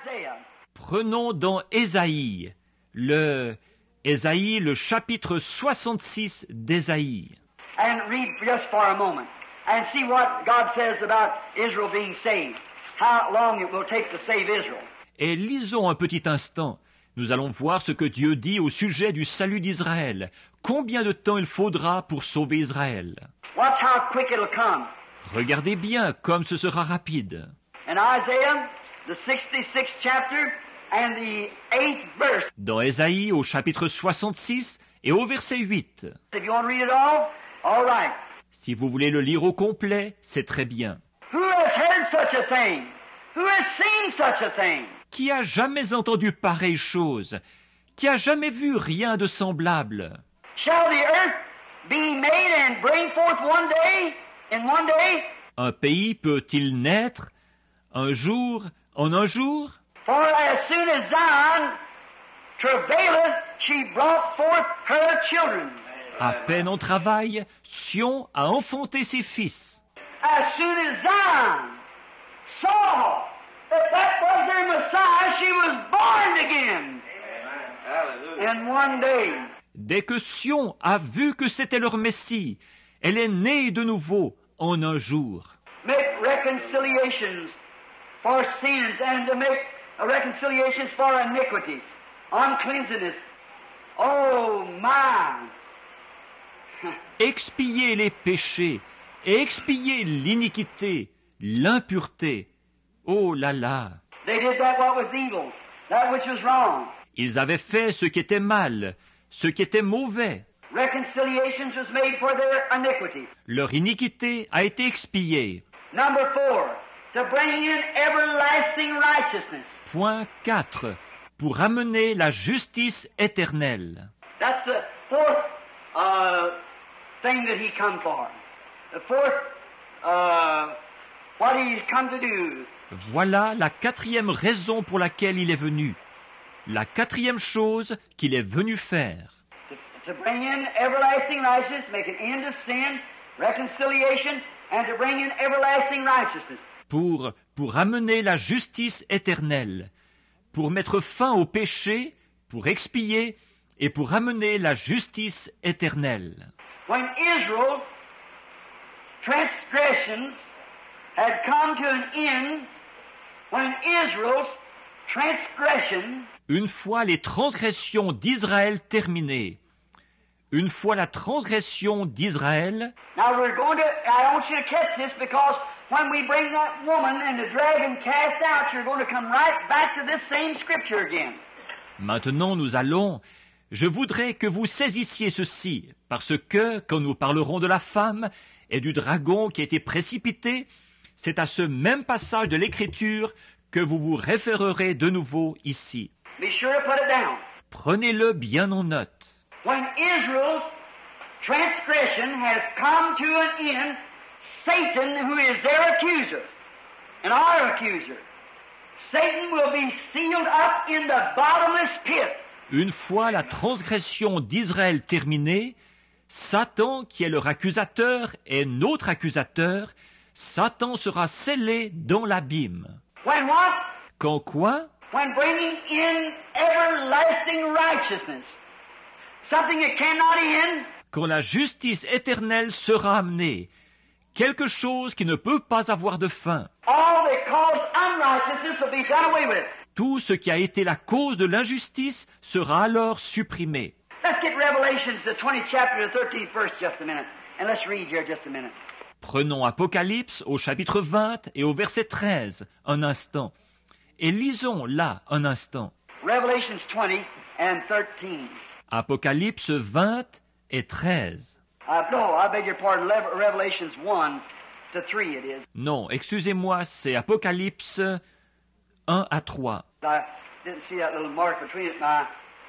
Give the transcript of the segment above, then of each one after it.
Isaiah. Prenons dans Ésaïe, le chapitre 66 d'Ésaïe. And read just for a moment and see what God says about Israel being saved. How long it will take to save Israel. Et lisons un petit instant. Nous allons voir ce que Dieu dit au sujet du salut d'Israël. Combien de temps il faudra pour sauver Israël? Watch how quick it'll come. Regardez bien comme ce sera rapide. In Isaiah, the 66th chapter and the 8th verse. Dans Ésaïe au chapitre 66 et au verset 8. If you want to read it all right. Si vous voulez le lire au complet, c'est très bien. Who has heard such a thing? Who has seen such a thing? Qui a jamais entendu pareille chose? Qui a jamais vu rien de semblable? Shall the earth be made and bring forth in one day? Un pays peut-il naître en un jour? For as soon as Zion travaileth, she brought forth her children. À peine en travail, Sion a enfanté ses fils. As soon as Zion saw that was their Messiah, she was born again. In one day. Dès que Sion a vu que c'était leur Messie, elle est née de nouveau en un jour. Make reconciliations for sins and to make reconciliations for iniquity, uncleanness. Oh my! Expier les péchés et expier l'iniquité, l'impureté. Oh là là! They did that what was evil, that which was wrong. Ils avaient fait ce qui était mal, ce qui était mauvais. Reconciliations was made for their iniquity. Leur iniquité a été expiée. Number 4, to bring in everlasting righteousness. Point 4. Pour amener la justice éternelle. That's the fourth thing that he come for. The fourth, what he's come to do. Voilà la quatrième raison pour laquelle il est venu. La quatrième chose qu'il est venu faire. To bring in everlasting righteousness, make an end of sin, reconciliation, and to bring in everlasting righteousness. Pour amener la justice éternelle, pour mettre fin au péché, pour expier et pour amener la justice éternelle. When Israel's transgressions had come to an end, une fois les transgressions d'Israël terminées, une fois la transgression d'Israël, now I want you to catch this because when we bring that woman and the dragon cast out, you're going to come right back to this same scripture again. Maintenant je voudrais que vous saisissiez ceci, parce que quand nous parlerons de la femme et du dragon qui a été précipité, c'est à ce même passage de l'Écriture que vous vous référerez de nouveau ici. Be sure to put it down. Prenez-le bien en note. When Israel's transgression has come to an end, Satan, who is their accuser and our accuser, Satan will be sealed up in the bottomless pit. Une fois la transgression d'Israël terminée, Satan, qui est leur accusateur et notre accusateur, Satan sera scellé dans l'abîme. When what? Quand quoi? When bringing in everlasting righteousness. Something that cannot end. Quand la justice éternelle sera amenée. Quelque chose qui ne peut pas avoir de fin. All that caused unrighteousness will be done away with. Tout ce qui a été la cause de l'injustice sera alors supprimé. Let's get Revelations, the 20th chapter, the 13th verse, just a minute. And let's read here just a minute. Prenons Apocalypse au chapitre 20 et au verset 13, un instant. Et lisons là un instant. Revelations 20 and 13. Apocalypse 20 et 13. No, I beg your pardon, Revelations 1 to 3 it is. Non, excusez-moi, c'est Apocalypse 1 à 3. I didn't see that little mark between it. My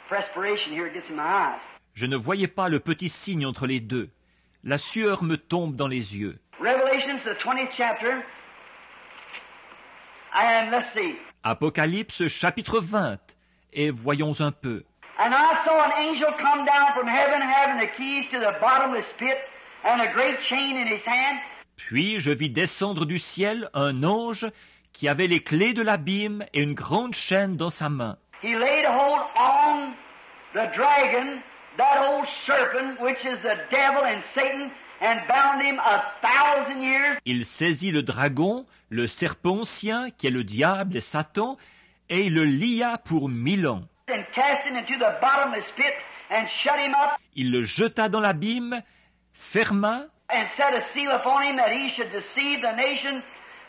perspiration here gets in my eyes. Je ne voyais pas le petit signe entre les deux. La sueur me tombe dans les yeux. Revelations, the 20th chapter, and let's see. Apocalypse chapitre 20, et voyons un peu. And I saw an angel come down from heaven having the keys to the bottomless pit and a great chain in his hand. Puis je vis descendre du ciel un ange qui avait les clés de l'abîme et une grande chaîne dans sa main. He laid hold on the dragon, that old serpent, which is the devil and Satan, and bound him 1,000 years. Il saisit le dragon, le serpent ancien, qui est le diable et Satan, et il le lia pour 1000 ans. And cast him into the bottomless pit and shut him up Il le jeta dans l'abîme, ferma, and set a seal upon him that he should deceive the nation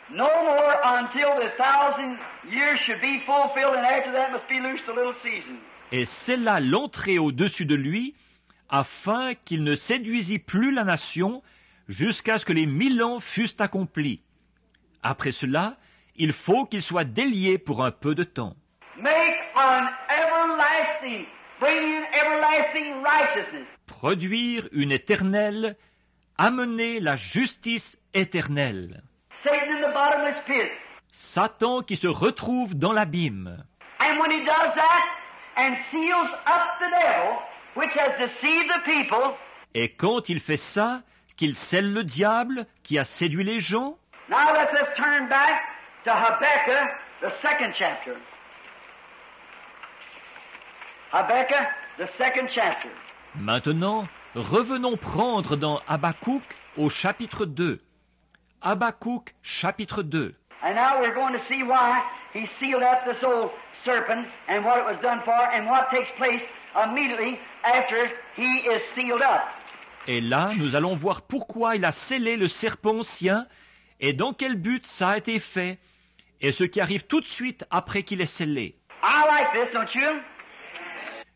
no more until the 1,000 years should be fulfilled, and after that must be loosed a little season. et scella l'entrée au-dessus de lui, afin qu'il ne séduisît plus la nation, jusqu'à ce que les 1000 ans fussent accomplis. Après cela, il faut qu'il soit délié pour un peu de temps. Make an everlasting, bring in everlasting righteousness. Produire une éternelle, amener la justice éternelle. Satan in the bottomless pit. Satan qui se retrouve dans l'abîme. And when he does that and seals up the devil, which has deceived the people, Et quand il fait ça, qu'il scelle le diable qui a séduit les gens, now let's turn back to Habakkuk, the 2nd chapter. Habakkuk, the 2nd chapter. maintenant, revenons prendre dans Habakkuk au chapitre 2. Habakkuk, chapitre 2. And now we're going to see why he sealed up this old serpent and what it was done for and what takes place immediately after he is sealed up. Et là, nous allons voir pourquoi il a scellé le serpent ancien et dans quel but ça a été fait et ce qui arrive tout de suite après qu'il est scellé. I like this, don't you?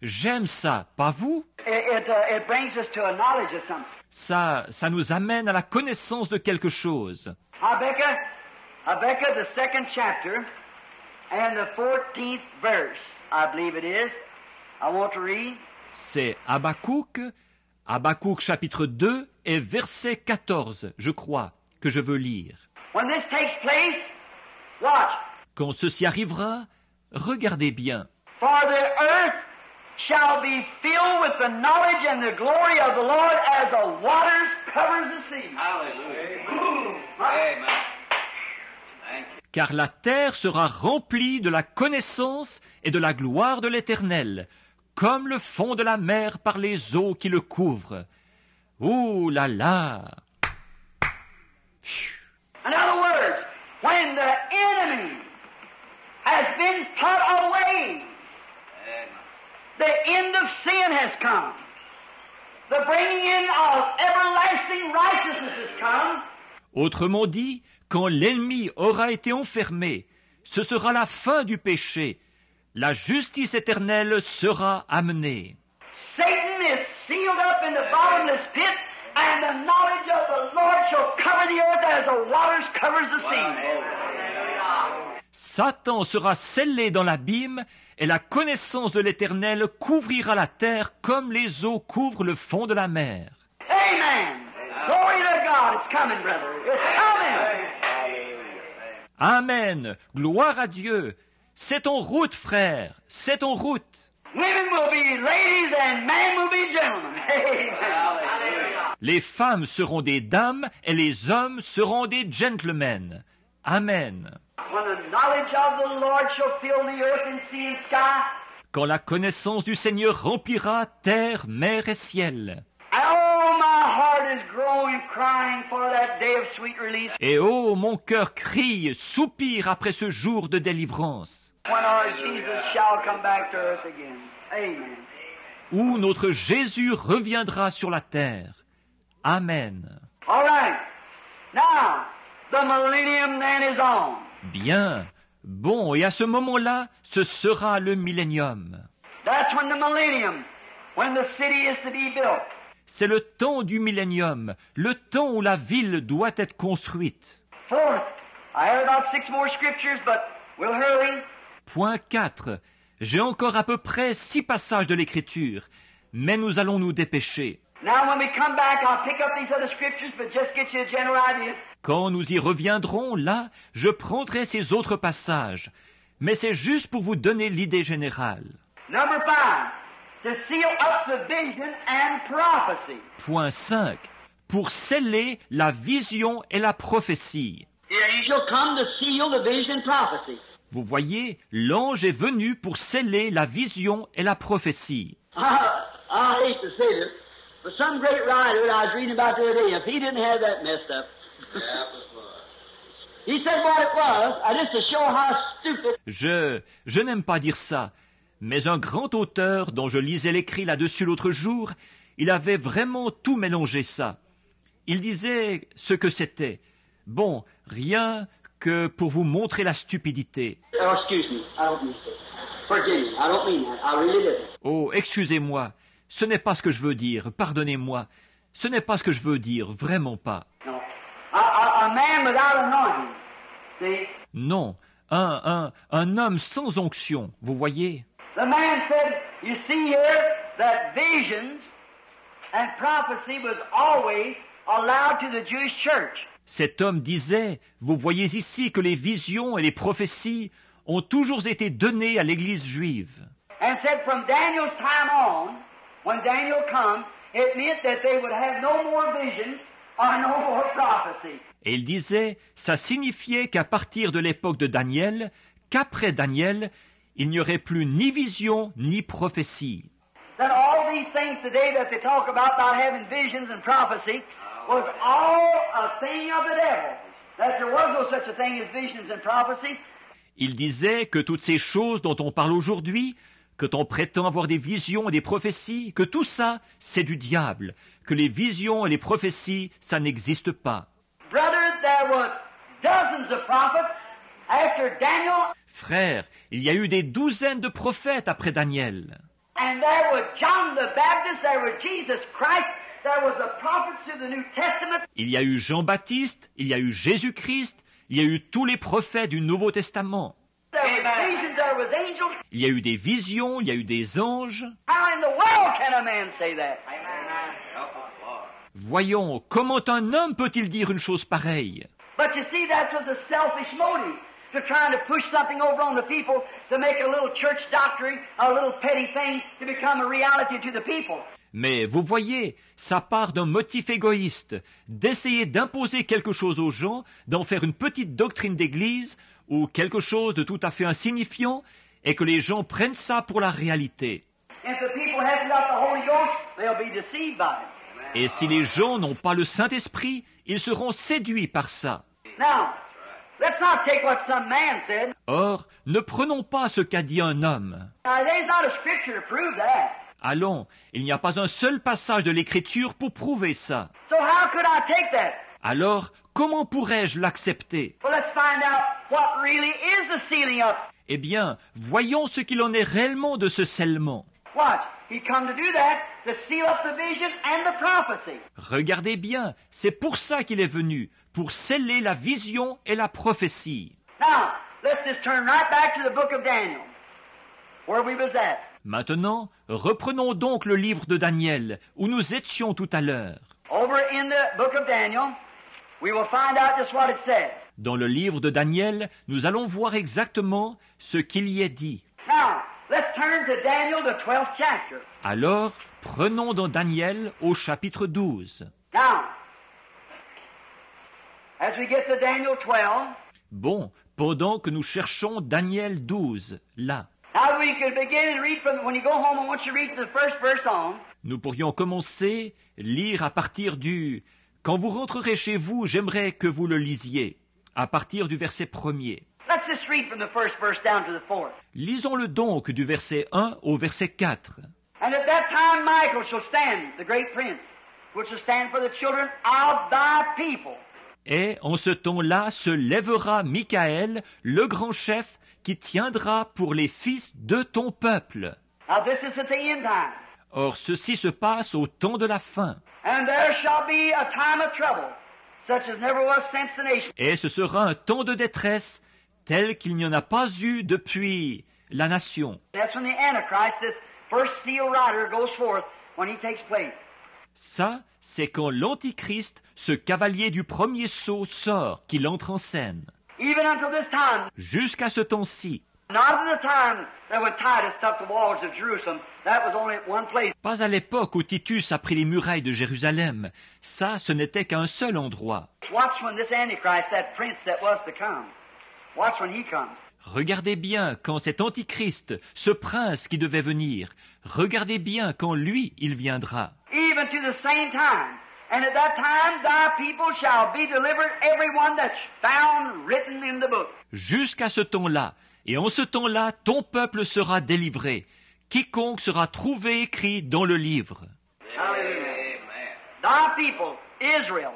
J'aime ça, pas vous? It brings us to a knowledge of something. Ça nous amène à la connaissance de quelque chose. Habakkuk, the 2nd chapter, and the 14th verse, I believe it is. I want to read. C'est Habakkuk, Habakkuk chapitre 2 et verset 14, je crois, que je veux lire. When this takes place, watch. Quand ceci arrivera, regardez bien. For the earth shall be filled with the knowledge and the glory of the Lord as the waters covers the sea. Hallelujah. Amen. Thank you. Car la terre sera remplie de la connaissance et de la gloire de l'Éternel, comme le fond de la mer par les eaux qui le couvrent. Ouh là là! In other words, when the enemy has been put away, Amen. the end of sin has come. The bringing in of everlasting righteousness has come. Autrement dit, quand l'ennemi aura été enfermé, ce sera la fin du péché. La justice éternelle sera amenée. Satan is sealed up in the bottomless pit, and the knowledge of the Lord shall cover the earth as the waters covers the sea. Satan sera scellé dans l'abîme, et la connaissance de l'Éternel couvrira la terre comme les eaux couvrent le fond de la mer. Amen. Glory to God. It's coming, brother. It's coming. Amen. Gloire à Dieu. C'est en route, frère. C'est en route. Women will be ladies and men will be gentlemen. Amen. Les femmes seront des dames et les hommes seront des gentlemen. Amen. When the knowledge of the Lord shall fill the earth and sea and sky, Quand la connaissance du Seigneur remplira terre, mer et ciel. oh, my heart is growing, crying for that day of sweet release. Et oh, mon cœur crie, soupire après ce jour de délivrance, When our Jesus shall come back to earth again. Amen. où notre Jésus reviendra sur la terre. Amen. All right. Now, the millennium then is on. Bien. Bon, et à ce moment-là, ce sera le millénium. That's when the millennium, when the city is to be built. C'est le temps du millénium, le temps où la ville doit être construite. Fourth, I have about 6 more scriptures, but we'll hurry. Point 4. J'ai encore à peu près 6 passages de l'Écriture, mais nous allons nous dépêcher. Now, when we come back, I'll pick up these other scriptures, but just get you a general idea. Quand nous y reviendrons, là, je prendrai ces autres passages, mais c'est juste pour vous donner l'idée générale. Number 5, to seal up the vision and prophecy. Point 5. Pour sceller la vision et la prophétie. The angel come to seal the vision and prophecy. Vous voyez, l'ange est venu pour sceller la vision et la prophétie. I hate to say this, but some great writer that I was reading about the other day, if he didn't have that messed up, he said what it was, just to show how stupid. Je n'aime pas dire ça, mais un grand auteur dont je lisais l'écrit là-dessus l'autre jour, il avait vraiment tout mélangé ça. Il disait ce que c'était. Bon, rien que pour vous montrer la stupidité. Oh, excuse me, I don't mean that. Forgive me, I don't mean that. I really didn't. Oh, excusez-moi, ce n'est pas ce que je veux dire, pardonnez-moi. Ce n'est pas ce que je veux dire, vraiment pas. No. A man without anointing, see? Non, un homme sans onction, vous voyez. The man said, you see here, that visions and prophecy was always allowed to the Jewish church. Cet homme disait, vous voyez ici que les visions et les prophéties ont toujours été données à l'Église juive. And said from Daniel's time on, when Daniel come, it meant that they would have no more visions or no more prophecy. Et il disait, ça signifiait qu'à partir de l'époque de Daniel, qu'après Daniel, il n'y aurait plus ni vision ni prophétie. That all these things today that they talk about having visions and prophecy was all a thing of the devil. That there was no such a thing as visions and prophecy. Il disait que toutes ces choses dont on parle aujourd'hui, que l'on prétend avoir des visions et des prophéties, que tout ça, c'est du diable, que les visions et les prophéties, ça n'existe pas. Brother, there was dozens of prophets after Daniel, Frère, il y a eu des douzaines de prophètes après Daniel. and there was John the Baptist, there was Jesus Christ, there was the prophets through the New Testament. Il y a eu Jean-Baptiste, il y a eu Jésus-Christ, il y a eu tous les prophètes du Nouveau Testament. There was visions, there was angels. Il y a eu des visions, il y a eu des anges. How in the world can a man say that? Voyons, comment un homme peut-il dire une chose pareille? But you see, that was a selfish motive, to trying to push something over on the people, to make a little church doctrine, a little petty thing, to become a reality to the people. Mais vous voyez, ça part d'un motif égoïste, d'essayer d'imposer quelque chose aux gens, d'en faire une petite doctrine d'église, ou quelque chose de tout à fait insignifiant, et que les gens prennent ça pour la réalité. If the people haven't got the Holy Ghost, they'll be deceived by it. Et si les gens n'ont pas le Saint-Esprit, ils seront séduits par ça. Now, let's not take what some man said. Or, ne prenons pas ce qu'a dit un homme. Now, there's not a scripture to prove that. Allons, il n'y a pas un seul passage de l'Écriture pour prouver ça. So how could I take that? Alors, comment pourrais-je l'accepter? Well, let's find out what really is the sealing up. Eh bien, voyons ce qu'il en est réellement de ce scellement. Watch. He come to do that, to seal up the vision and the prophecy. Regardez bien, c'est pour ça qu'il est venu, pour sceller la vision et la prophétie. Now, let's just turn right back to the book of Daniel, where we was at. Maintenant, reprenons donc le livre de Daniel, où nous étions tout à l'heure. Over in the book of Daniel, we will find out just what it says. Dans le livre de Daniel, nous allons voir exactement ce qu'il y est dit. Now, let's turn to Daniel, the 12th chapter. Alors, prenons dans Daniel au chapitre 12. Now, as we get to Daniel 12, Bon, pendant que nous cherchons Daniel 12, là, now we could begin and read from, when you go home, I want you to read the first verse on. nous pourrions commencer, lire à partir du... Quand vous rentrerez chez vous, j'aimerais que vous le lisiez, à partir du verset 1er. Let's just read from the first verse down to the 4th. Lisons-le donc du verset 1 au verset 4. And at that time Michael shall stand, the great prince, which shall stand for the children of thy people. Et en ce temps-là se lèvera Michaël, le grand chef, qui tiendra pour les fils de ton peuple. Now this is at the end time. Or ceci se passe au temps de la fin. And there shall be a time of trouble, such as never was since the nation. Et ce sera un temps de détresse, tel qu'il n'y en a pas eu depuis la nation. That's when the Antichrist, this first seal rider, goes forth when he takes place. Ça, c'est quand l'Antichrist, ce cavalier du premier sceau, sort, qu'il entre en scène. Even until this time, Jusqu'à ce temps-ci, Not at the time that when Titus took the walls of Jerusalem, that was only at one place. Pas à l'époque où Titus a pris les murailles de Jérusalem. Ça, ce n'était qu'à un seul endroit. Watch when this Antichrist, that prince that was to come, watch when he comes. Regardez bien quand cet Antichrist, ce prince qui devait venir, regardez bien quand lui, il viendra. Even to the same time. And at that time thy people shall be delivered, every one that's found written in the book. Jusqu'à ce temps-là, et en ce temps-là, ton peuple sera délivré, quiconque sera trouvé écrit dans le livre. Hallelujah. Thy people, Israel,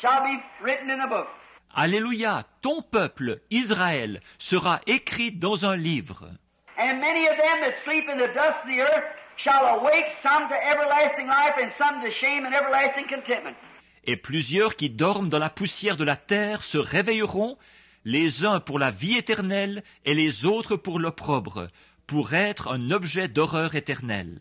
shall be written in the book. Alléluia, ton peuple, Israël, sera écrit dans un livre. And many of them that sleep in the dust of the earth shall awake, some to everlasting life and some to shame and everlasting contentment. Et plusieurs qui dorment dans la poussière de la terre se réveilleront, les uns pour la vie éternelle et les autres pour l'opprobre, pour être un objet d'horreur éternelle.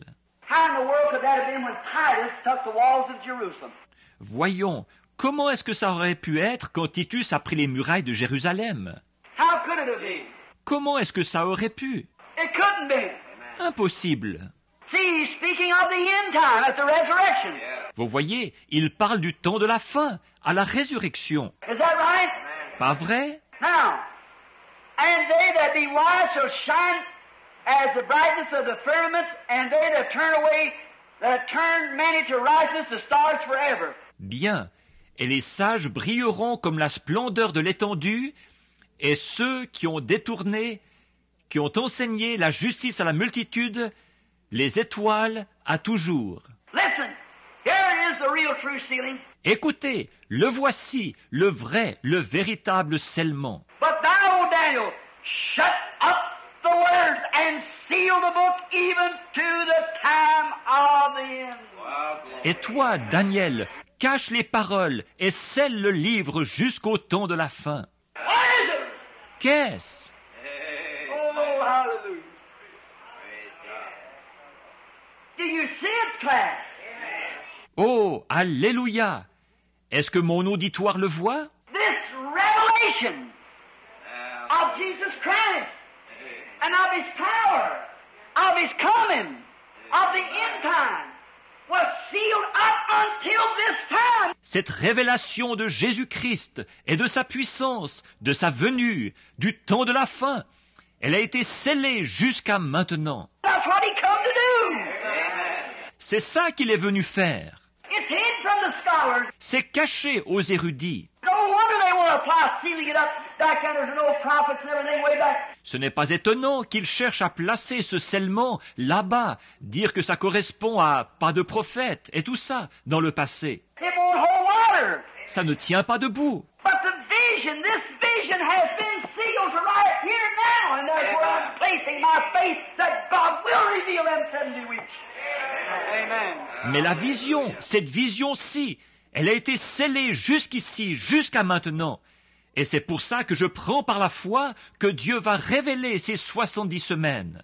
How in the world could that have been when Titus took the walls of Jerusalem? Voyons, comment est-ce que ça aurait pu être quand Titus a pris les murailles de Jérusalem? How could it have been? Comment est-ce que ça aurait pu? It couldn't be. Impossible. See, he's speaking of the end time at the resurrection. Vous voyez, il parle du temps de la fin, à la résurrection. Is that right? Pas vrai? Now, and they that be wise shall shine as the brightness of the firmaments, and they that turn many to righteousness, the stars forever. Bien. Et les sages brilleront comme la splendeur de l'étendue, et ceux qui ont détourné, qui ont enseigné la justice à la multitude, les étoiles à toujours. Listen, here is the real true sealing. Écoutez, le voici, le vrai, le véritable scellement. But thou, O Daniel, shut up the words and seal the book even to the time of the end. Et toi, Daniel, cache les paroles et scelle le livre jusqu'au temps de la fin. What is it? Qu'est-ce? Oh, hallelujah. Do you see it, class? Oh, alléluia! Est-ce que mon auditoire le voit? This revelation of Jesus Christ and of His power, of His coming, of the end time, was sealed up until this time. Cette révélation de Jésus-Christ et de sa puissance, de sa venue, du temps de la fin, elle a été scellée jusqu'à maintenant. That's what He come to do. C'est ça qu'il est venu faire. It's hid from the scholars. C'est caché aux érudits. No wonder they want to apply sealing it up back under the old prophets and everything way back. Ce n'est pas étonnant qu'ils cherchent à placer ce scellement là-bas, dire que ça correspond à pas de prophète et tout ça dans le passé. It won't hold water. Ça ne tient pas debout. But the vision, this vision has been sealed to right here now, and that's where I'm placing my faith that God will reveal them 70 weeks. Amen. Mais la vision, cette vision-ci, elle a été scellée jusqu'ici, jusqu'à maintenant. Et c'est pour ça que je prends par la foi que Dieu va révéler ces 70 semaines.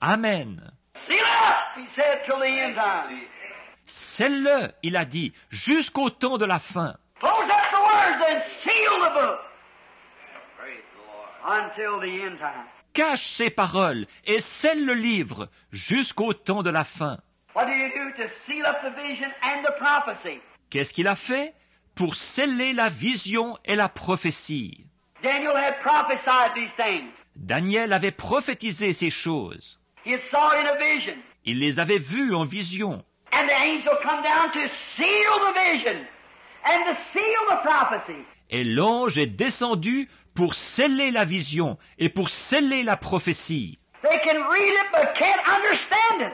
Amen. Seal it up, he said, till the end time. Scelle-le, il a dit, jusqu'au temps de la fin. Close up the words and seal the book Praise the Lord. until the end time. Cache ces paroles et scelle le livre jusqu'au temps de la fin. What do you do to seal up the vision and the prophecy? Qu'est-ce qu'il a fait? Pour sceller la vision et la prophétie. Daniel had prophesied these things. Daniel avait prophétisé ces choses. He had saw it in a vision. Il les avait vues en vision. And the angel come down to seal the vision and to seal the prophecy. Et l'ange est descendu pour sceller la vision et pour sceller la prophétie. They can read it but can't understand it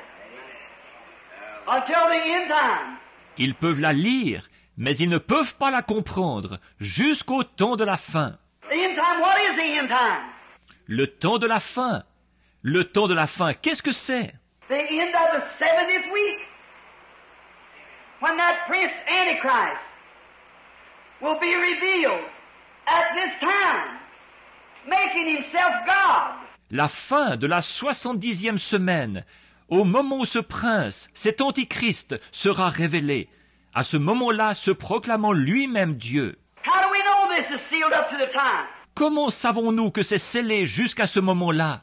until the end time. Ils peuvent la lire, mais ils ne peuvent pas la comprendre jusqu'au temps de la fin. The end time, what is the end time? Le temps de la fin. Le temps de la fin, qu'est-ce que c'est? The end of the 70th week. When that prince Antichrist will be revealed at this time, making himself God. La fin de la 70e semaine, au moment où ce prince, cet antichrist, sera révélé, à ce moment-là se proclamant lui-même Dieu. How do we know this is sealed up to the time? Comment savons-nous que c'est scellé jusqu'à ce moment-là?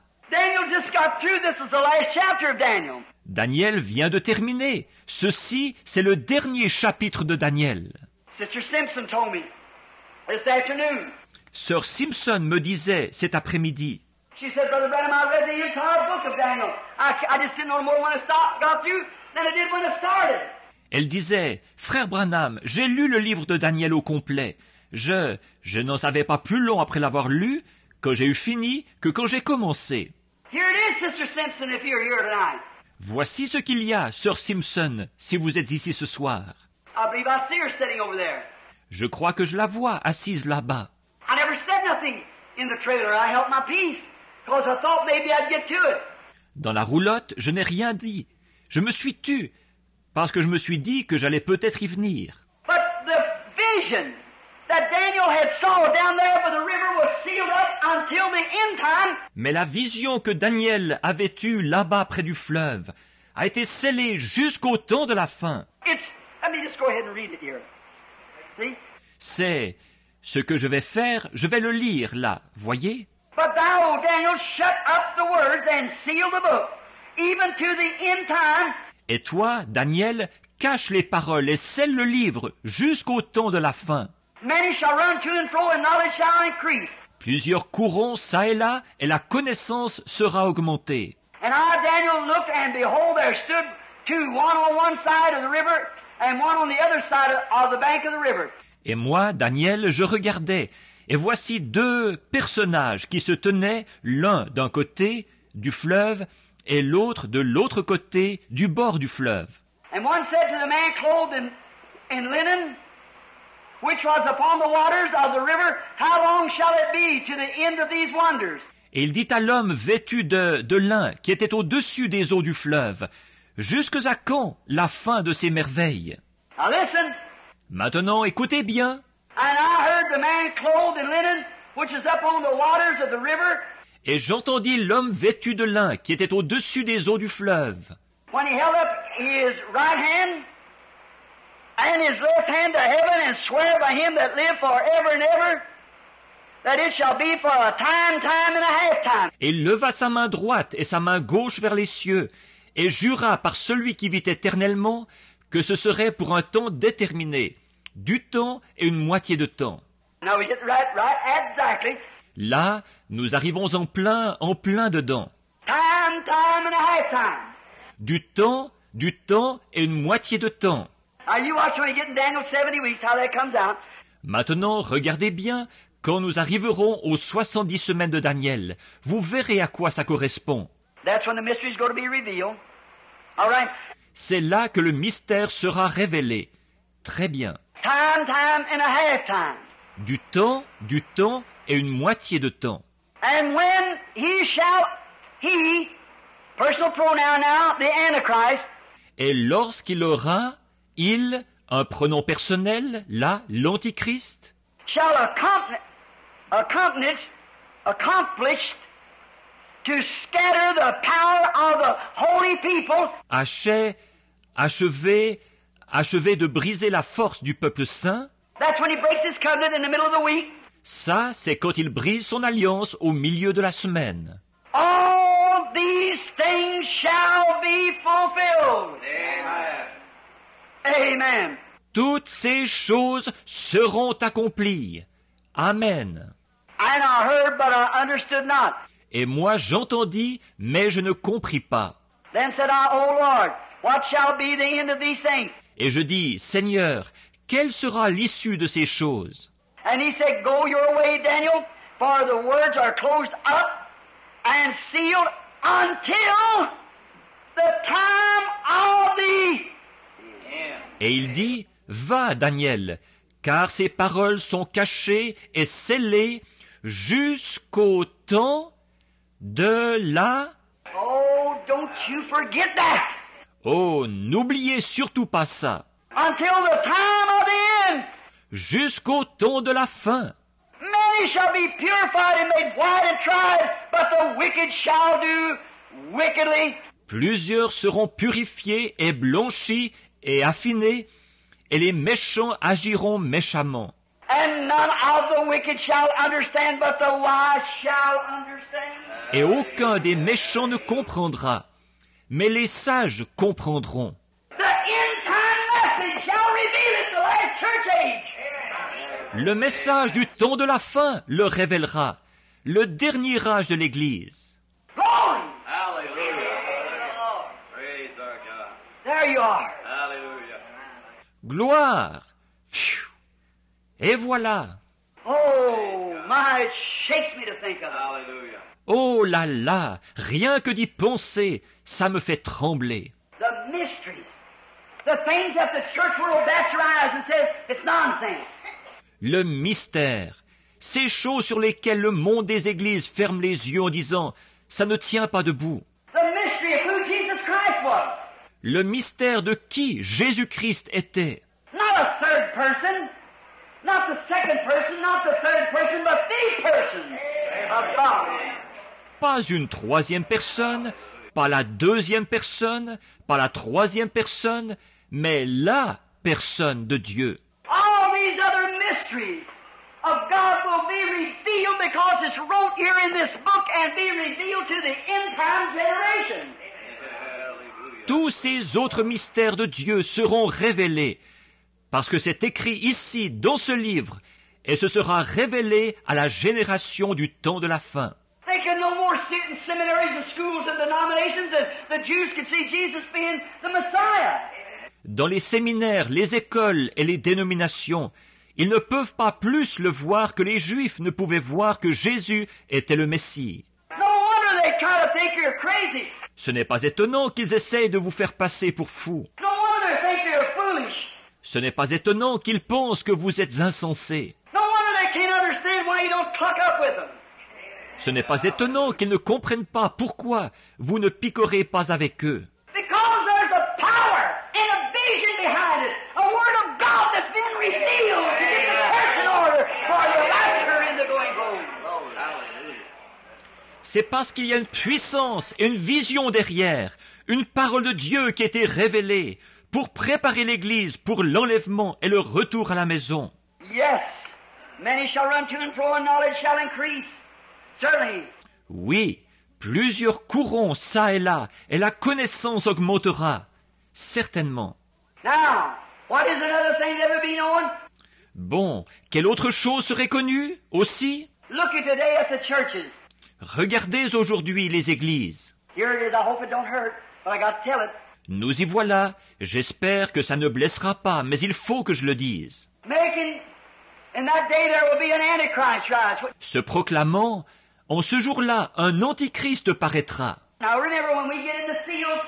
just got through. This is the last chapter of Daniel. Daniel vient de terminer. Ceci, c'est le dernier chapitre de Daniel. Sister Simpson told me this afternoon. Sœur Simpson me disait cet après-midi. She said, Brother Branham, I read the entire book of Daniel. I just didn't know more when I got through than I did when I started. Elle disait, Frère Branham, j'ai lu le livre de Daniel au complet. Je n'en savais pas plus long après l'avoir lu, quand j'ai eu fini, que quand j'ai commencé. Here it is, Sister Simpson, if you're here tonight. Voici ce qu'il y a, Sœur Simpson, si vous êtes ici ce soir. I believe I see her sitting over there. Je crois que je la vois assise là-bas. I never said nothing in the trailer. I held my peace, because I thought maybe I'd get to it. Dans la roulotte, je n'ai rien dit. Je me suis tu, parce que je me suis dit que j'allais peut-être y venir. But the vision that Daniel had saw down there by the river was sealed up until the end time. Mais la vision que Daniel avait eue là-bas près du fleuve a été scellée jusqu'au temps de la fin. Let me just go ahead and read it here. See? C'est ce que je vais faire, je vais le lire là, voyez? But thou, O Daniel, shut up the words and seal the book, even to the end time. Et toi, Daniel, cache les paroles et scelle le livre jusqu'au temps de la fin. Many shall run to and fro, and knowledge shall increase. Plusieurs courront çà et là, et la connaissance sera augmentée. And I, Daniel, looked, and behold, there stood two, one on one side of the river, and one on the other side of the bank of the river. Et moi, Daniel, je regardais, et voici deux personnages qui se tenaient l'un d'un côté du fleuve et l'autre de l'autre côté du bord du fleuve. And one said to the man clothed in linen, which was upon the waters of the river, how long shall it be to the end of these wonders? Et il dit à l'homme vêtu de lin qui était au-dessus des eaux du fleuve, « Jusque à quand la fin de ces merveilles ?» Now listen. Maintenant, écoutez bien. And I heard the man clothed in linen, which is up on the waters of the river. Et j'entendis l'homme vêtu de lin qui était au-dessus des eaux du fleuve. When he held up his right hand and his left hand to heaven and swear by him that live forever and ever, that it shall be for a time, time and a half time. Et il leva sa main droite et sa main gauche vers les cieux, et jura par celui qui vit éternellement que ce serait pour un temps déterminé, du temps et une moitié de temps. Now we get right exactly. Là, nous arrivons en plein dedans. Time, time and a half time. Du temps et une moitié de temps. Now you watch when you get in Daniel 70 weeks how that comes out. Maintenant, regardez bien, quand nous arriverons aux 70 semaines de Daniel, vous verrez à quoi ça correspond. That's when the mystery is going to be revealed. All right. C'est là que le mystère sera révélé. Très bien. Time, time and a half time. Du temps et une moitié de temps. And when he, personal pronoun now, the Antichrist, Et lorsqu'il aura, il, un pronom personnel, là, l'Antichrist, shall accomplished to scatter the power of the holy people, achevé de briser la force du peuple saint. that's when he breaks his covenant in the middle of the week. Ça, c'est quand il brise son alliance au milieu de la semaine. All these things shall be fulfilled. Amen. Amen. Toutes ces choses seront accomplies. Amen. And I heard, but I understood not. Et moi j'entendis, mais je ne compris pas. Then said I, O Lord, what shall be the end of these things? Et je dis, Seigneur, quelle sera l'issue de ces choses? And he said, Go your way, Daniel, for the words are closed up and sealed until the time of the... Et il dit, va, Daniel, car ces paroles sont cachées et scellées jusqu'au temps de la... Oh, don't you forget that. Oh, n'oubliez surtout pas ça. Until the time of the end. Jusqu'au temps de la fin. Many shall be purified and made white and tried, but the wicked shall do wickedly. Plusieurs seront purifiés et blanchis et affinés, et les méchants agiront méchamment. And none of the wicked shall understand, but the wise shall understand. et aucun des méchants ne comprendra, mais les sages comprendront. The end-time message shall reveal it, the last church age. Le message du temps de la fin le révélera, le dernier âge de l'Église. Glory! Hallelujah. Praise our God. There you are. Hallelujah. Gloire! Pfiou. Et voilà! Oh, my, it shakes me to think of it. Hallelujah. Oh là là! Rien que d'y penser, ça me fait trembler. The mysteries, the things that the church world bats her eyes and says it's nonsense. Le mystère, ces choses sur lesquelles le monde des églises ferme les yeux en disant « ça ne tient pas debout ». The mystery of who Jesus Christ was. Le mystère de qui Jésus-Christ était. Not a third person, not the second person, not the third person, but the person of God. Pas une troisième personne, pas la deuxième personne, pas la troisième personne, mais la personne de Dieu. All these other mysteries of God will be revealed because it's wrote here in this book and be revealed to the end-time generation. Tous ces autres mystères de Dieu seront révélés, parce que c'est écrit ici dans ce livre, et ce sera révélé à la génération du temps de la fin. They can no more sit in seminaries and schools and denominations and the Jews can see Jesus being the Messiah. Dans les séminaires, les écoles et les dénominations, ils ne peuvent pas plus le voir que les Juifs ne pouvaient voir que Jésus était le Messie. No wonder they try to think you're crazy. Ce n'est pas étonnant qu'ils essayent de vous faire passer pour fous. No wonder they think you're foolish. Ce n'est pas étonnant qu'ils pensent que vous êtes insensés. No wonder they can't understand why you don't cluck up with them. Ce n'est pas étonnant qu'ils ne comprennent pas pourquoi vous ne picorez pas avec eux. Because there's a power and a vision behind it. A word of God that's been revealed to get the church in order for the rapture and the going home. C'est parce qu'il y a une puissance et une vision derrière, une parole de Dieu qui a été révélée pour préparer l'Église pour l'enlèvement et le retour à la maison. Yes, many shall run to and fro and knowledge shall increase. Certainly. Oui, plusieurs courront çà et là, et la connaissance augmentera. Certainement. Now, what is another thing that would be known? Bon, quelle autre chose serait connue aussi? Look at today at the churches. Regardez aujourd'hui les églises. Here it is. I hope it don't hurt, but I got to tell it. Nous y voilà. J'espère que ça ne blessera pas, mais il faut que je le dise. Making, in that day there will be an Antichrist rise. Se proclamant, en ce jour-là, un antichrist paraîtra. Now remember, when we get in the seals,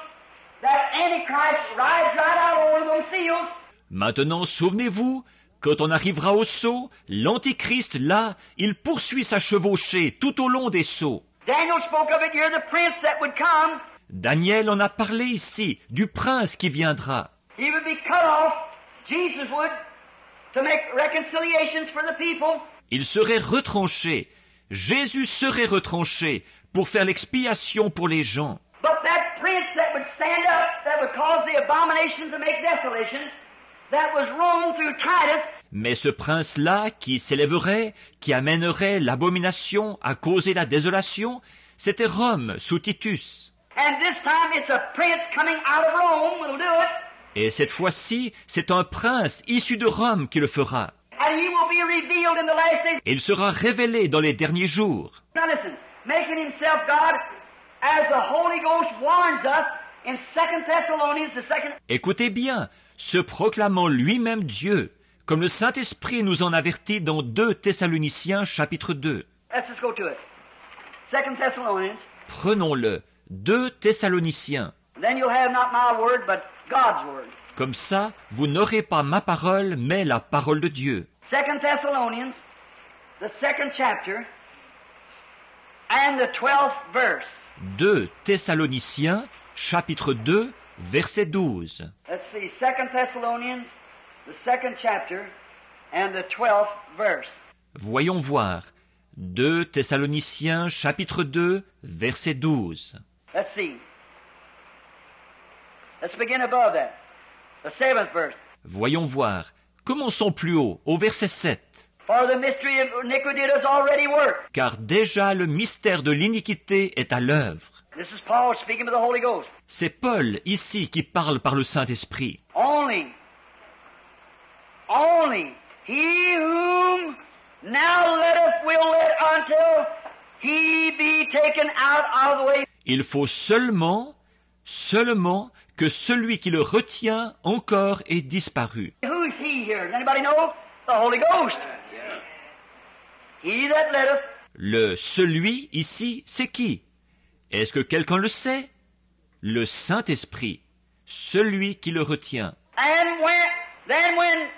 that Antichrist rides right out over those seals. Maintenant, souvenez-vous, quand on arrivera au sceau, l'antichrist, là, il poursuit sa chevauchée tout au long des sceaux. Daniel spoke of it. You're the prince that would come. Daniel en a parlé ici, du prince qui viendra. He would be cut off. Jesus would, to make reconciliations for the people. Il serait retranché. Jésus serait retranché pour faire l'expiation pour les gens. But that prince that would stand up, that would cause the abominations to make desolation, that was Rome through Titus. Mais ce prince-là qui s'élèverait, qui amènerait l'abomination à causer la désolation, c'était Rome sous Titus. And this time it's a prince coming out of Rome will do it. Et cette fois-ci, c'est un prince issu de Rome qui le fera. And he will be revealed in the last days. Et il sera révélé dans les derniers jours. Now listen, making himself God, as the Holy Ghost warns us in 2 Thessalonians, the second. Écoutez bien, se proclamant lui-même Dieu, comme le Saint-Esprit nous en avertit dans 2 Thessaloniciens chapitre 2. Let's just go to it. 2 Thessalonians. Prenons-le, 2 Thessaloniciens. Then you'll have not my word, but God's word. Comme ça, vous n'aurez pas ma parole, mais la parole de Dieu. 2 Thessalonians, the second chapter, and the 12th verse. 2 Thessaloniciens, chapitre 2, verset 12. Let's see, 2 Thessalonians, the second chapter, and the 12th verse. Voyons voir. 2 Thessaloniciens, chapitre 2, verset 12. Let's see. Let's begin above that. The 7th verse. Voyons voir. Commençons plus haut, au verset 7. For the mystery of iniquity does already work. car déjà le mystère de l'iniquité est à l'œuvre. This is Paul speaking of the Holy Ghost. C'est Paul ici qui parle par le Saint-Esprit. Only he whom now letteth will let until he be taken out of the way. Il faut seulement que celui qui le retient encore ait disparu. Who's he here? Does anybody know? The Holy Ghost. He that letteth. Le celui ici, c'est qui? Est-ce que quelqu'un le sait? Le Saint-Esprit, celui qui le retient. And when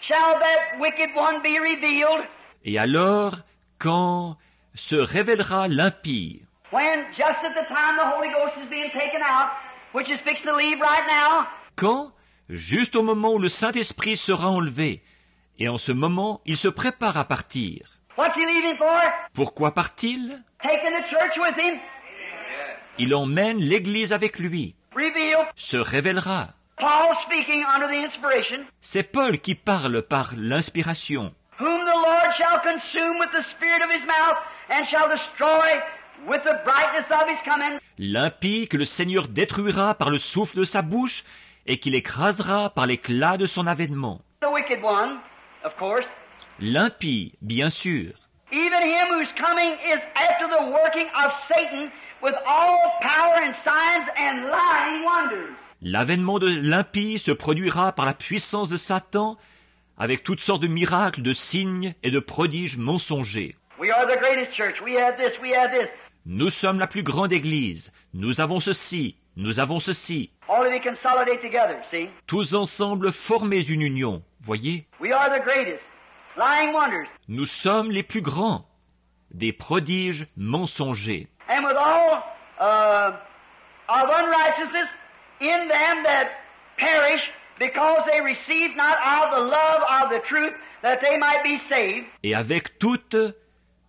shall that wicked one be revealed? Et alors, quand se révélera l'impie, When just at the time the Holy Ghost is being taken out, which is fixing to leave right now, quand, juste au moment où le Saint-Esprit sera enlevé, et en ce moment, il se prépare à partir. what's he leaving for? Pourquoi part-il? Taking the church with him. Il emmène l'Église avec lui, Revealed. se révélera. Paul speaking under the inspiration. C'est Paul qui parle par l'inspiration. Whom the Lord shall consume with the spirit of his mouth, and shall destroy with the brightness of his coming. L'impie que le Seigneur détruira par le souffle de sa bouche et qu'il écrasera par l'éclat de son avènement. The wicked one, of course. L'impie, bien sûr. Even him whose coming is after the working of Satan with all power and signs and lying wonders. L'avènement de l'impie se produira par la puissance de Satan avec toutes sortes de miracles, de signes et de prodiges mensongers. We are the greatest church. We have this, we have this. Nous sommes la plus grande Église. Nous avons ceci, nous avons ceci. All of you consolidate together, see? Tous ensemble formez une union, voyez? We are the greatest. Lying wonders. Nous sommes les plus grands. Des prodiges mensongers. And with all of unrighteousness in them that perish, because they receive not of the love of the truth, that they might be saved. Et avec toute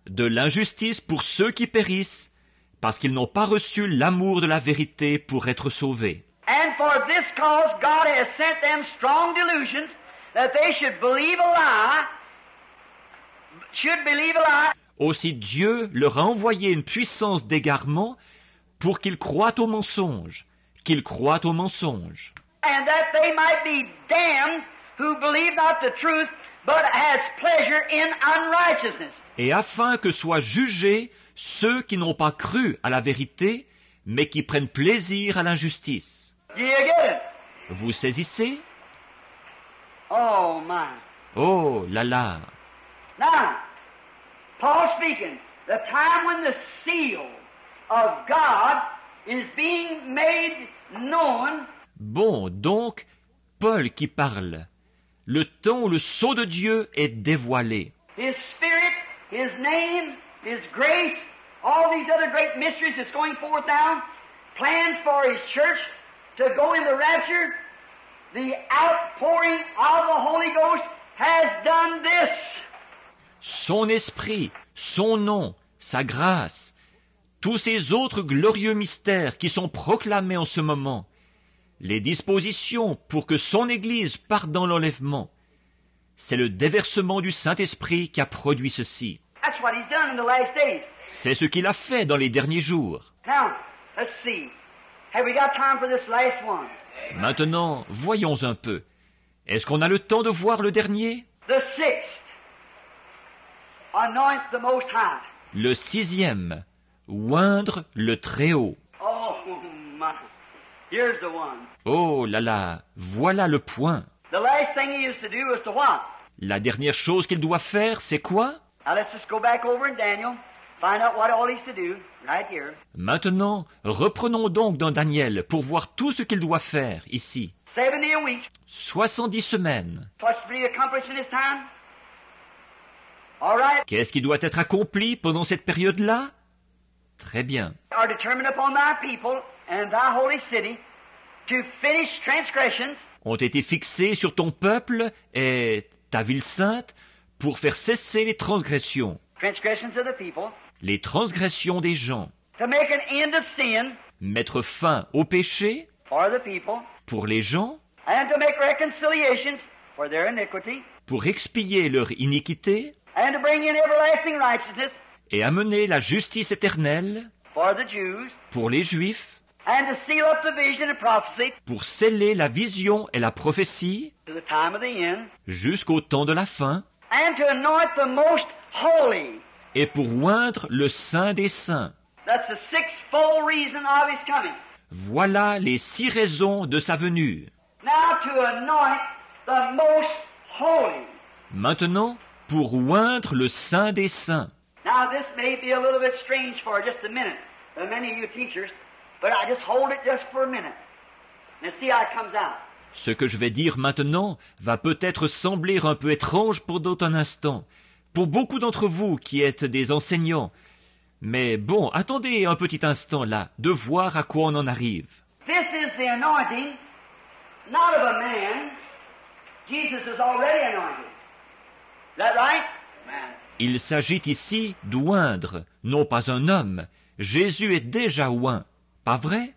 de l'injustice pour ceux qui périssent, parce qu'ils n'ont pas reçu l'amour de la vérité pour être sauvés. And for this cause God has sent them strong delusions, that they should believe a lie, Aussi Dieu leur a envoyé une puissance d'égarement pour qu'ils croient au mensonge, qu'ils croient au mensonge. And that they might be damned who believe not the truth, but has pleasure in unrighteousness. Et afin que soient jugés ceux qui n'ont pas cru à la vérité, mais qui prennent plaisir à l'injustice. Do you get it? Vous saisissez? Oh my. Oh là là! Now, Paul speaking, the time when the seal of God is being made known. Bon, donc, Paul qui parle. Le temps où le sceau de Dieu est dévoilé. His Spirit, His name, His grace, all these other great mysteries that's going forth now, plans for His church to go in the rapture, the outpouring of the Holy Ghost has done this. Son esprit, son nom, sa grâce, tous ces autres glorieux mystères qui sont proclamés en ce moment, les dispositions pour que son Église parte dans l'enlèvement, c'est le déversement du Saint-Esprit qui a produit ceci. That's what He's done in the last days. C'est ce qu'il a fait dans les derniers jours. Now, let's see. Have we got time for this last one? Maintenant, voyons un peu. Est-ce qu'on a le temps de voir le dernier? The sixth. Anoint the Most High. Le 6e, oindre le Très-Haut. Oh, my. Here's the one. Oh là là, voilà le point. The last thing He used to do was to what? La dernière chose qu'il doit faire, c'est quoi? Now let's just go back over in Daniel, find out what all He's to do, right here. Maintenant, reprenons donc dans Daniel pour voir tout ce qu'il doit faire ici. 70 a week. 70 semaines. What's to be accomplished in His time? All right. Qu'est-ce qui doit être accompli pendant cette période-là? Très bien. Are determined upon thy people and thy holy city to finish transgressions. Ont été fixés sur ton peuple et ta ville sainte pour faire cesser les transgressions. Transgressions of the people. Les transgressions des gens. To make an end of sin Mettre fin au péché for the people. pour les gens And to make reconciliations for their iniquity. pour expier leur iniquité and to bring in everlasting righteousness et amener la justice éternelle for the Jews, pour les Juifs, and to seal up the vision and prophecy pour sceller la vision et la prophétie to the time of the end, jusqu'au temps de la fin, and to anoint the most holy. et pour oindre le Saint des Saints. That's the sixfold reason of his coming. Voilà les 6 raisons de sa venue. Now to anoint the most holy. Maintenant, pour oindre le Saint des Saints. Now this may be a little bit strange for just a minute, for many of you teachers, but I just hold it just for a minute and see how it comes out. Ce que je vais dire maintenant va peut-être sembler un peu étrange pour d'autres un instant, pour beaucoup d'entre vous qui êtes des enseignants. Mais bon, attendez un petit instant là, de voir à quoi on en arrive. This is the anointing, not of a man. Jesus is already anointed. Is that right? Amen. Il s'agit ici d'oindre, non pas un homme. Jésus est déjà oint. Pas vrai?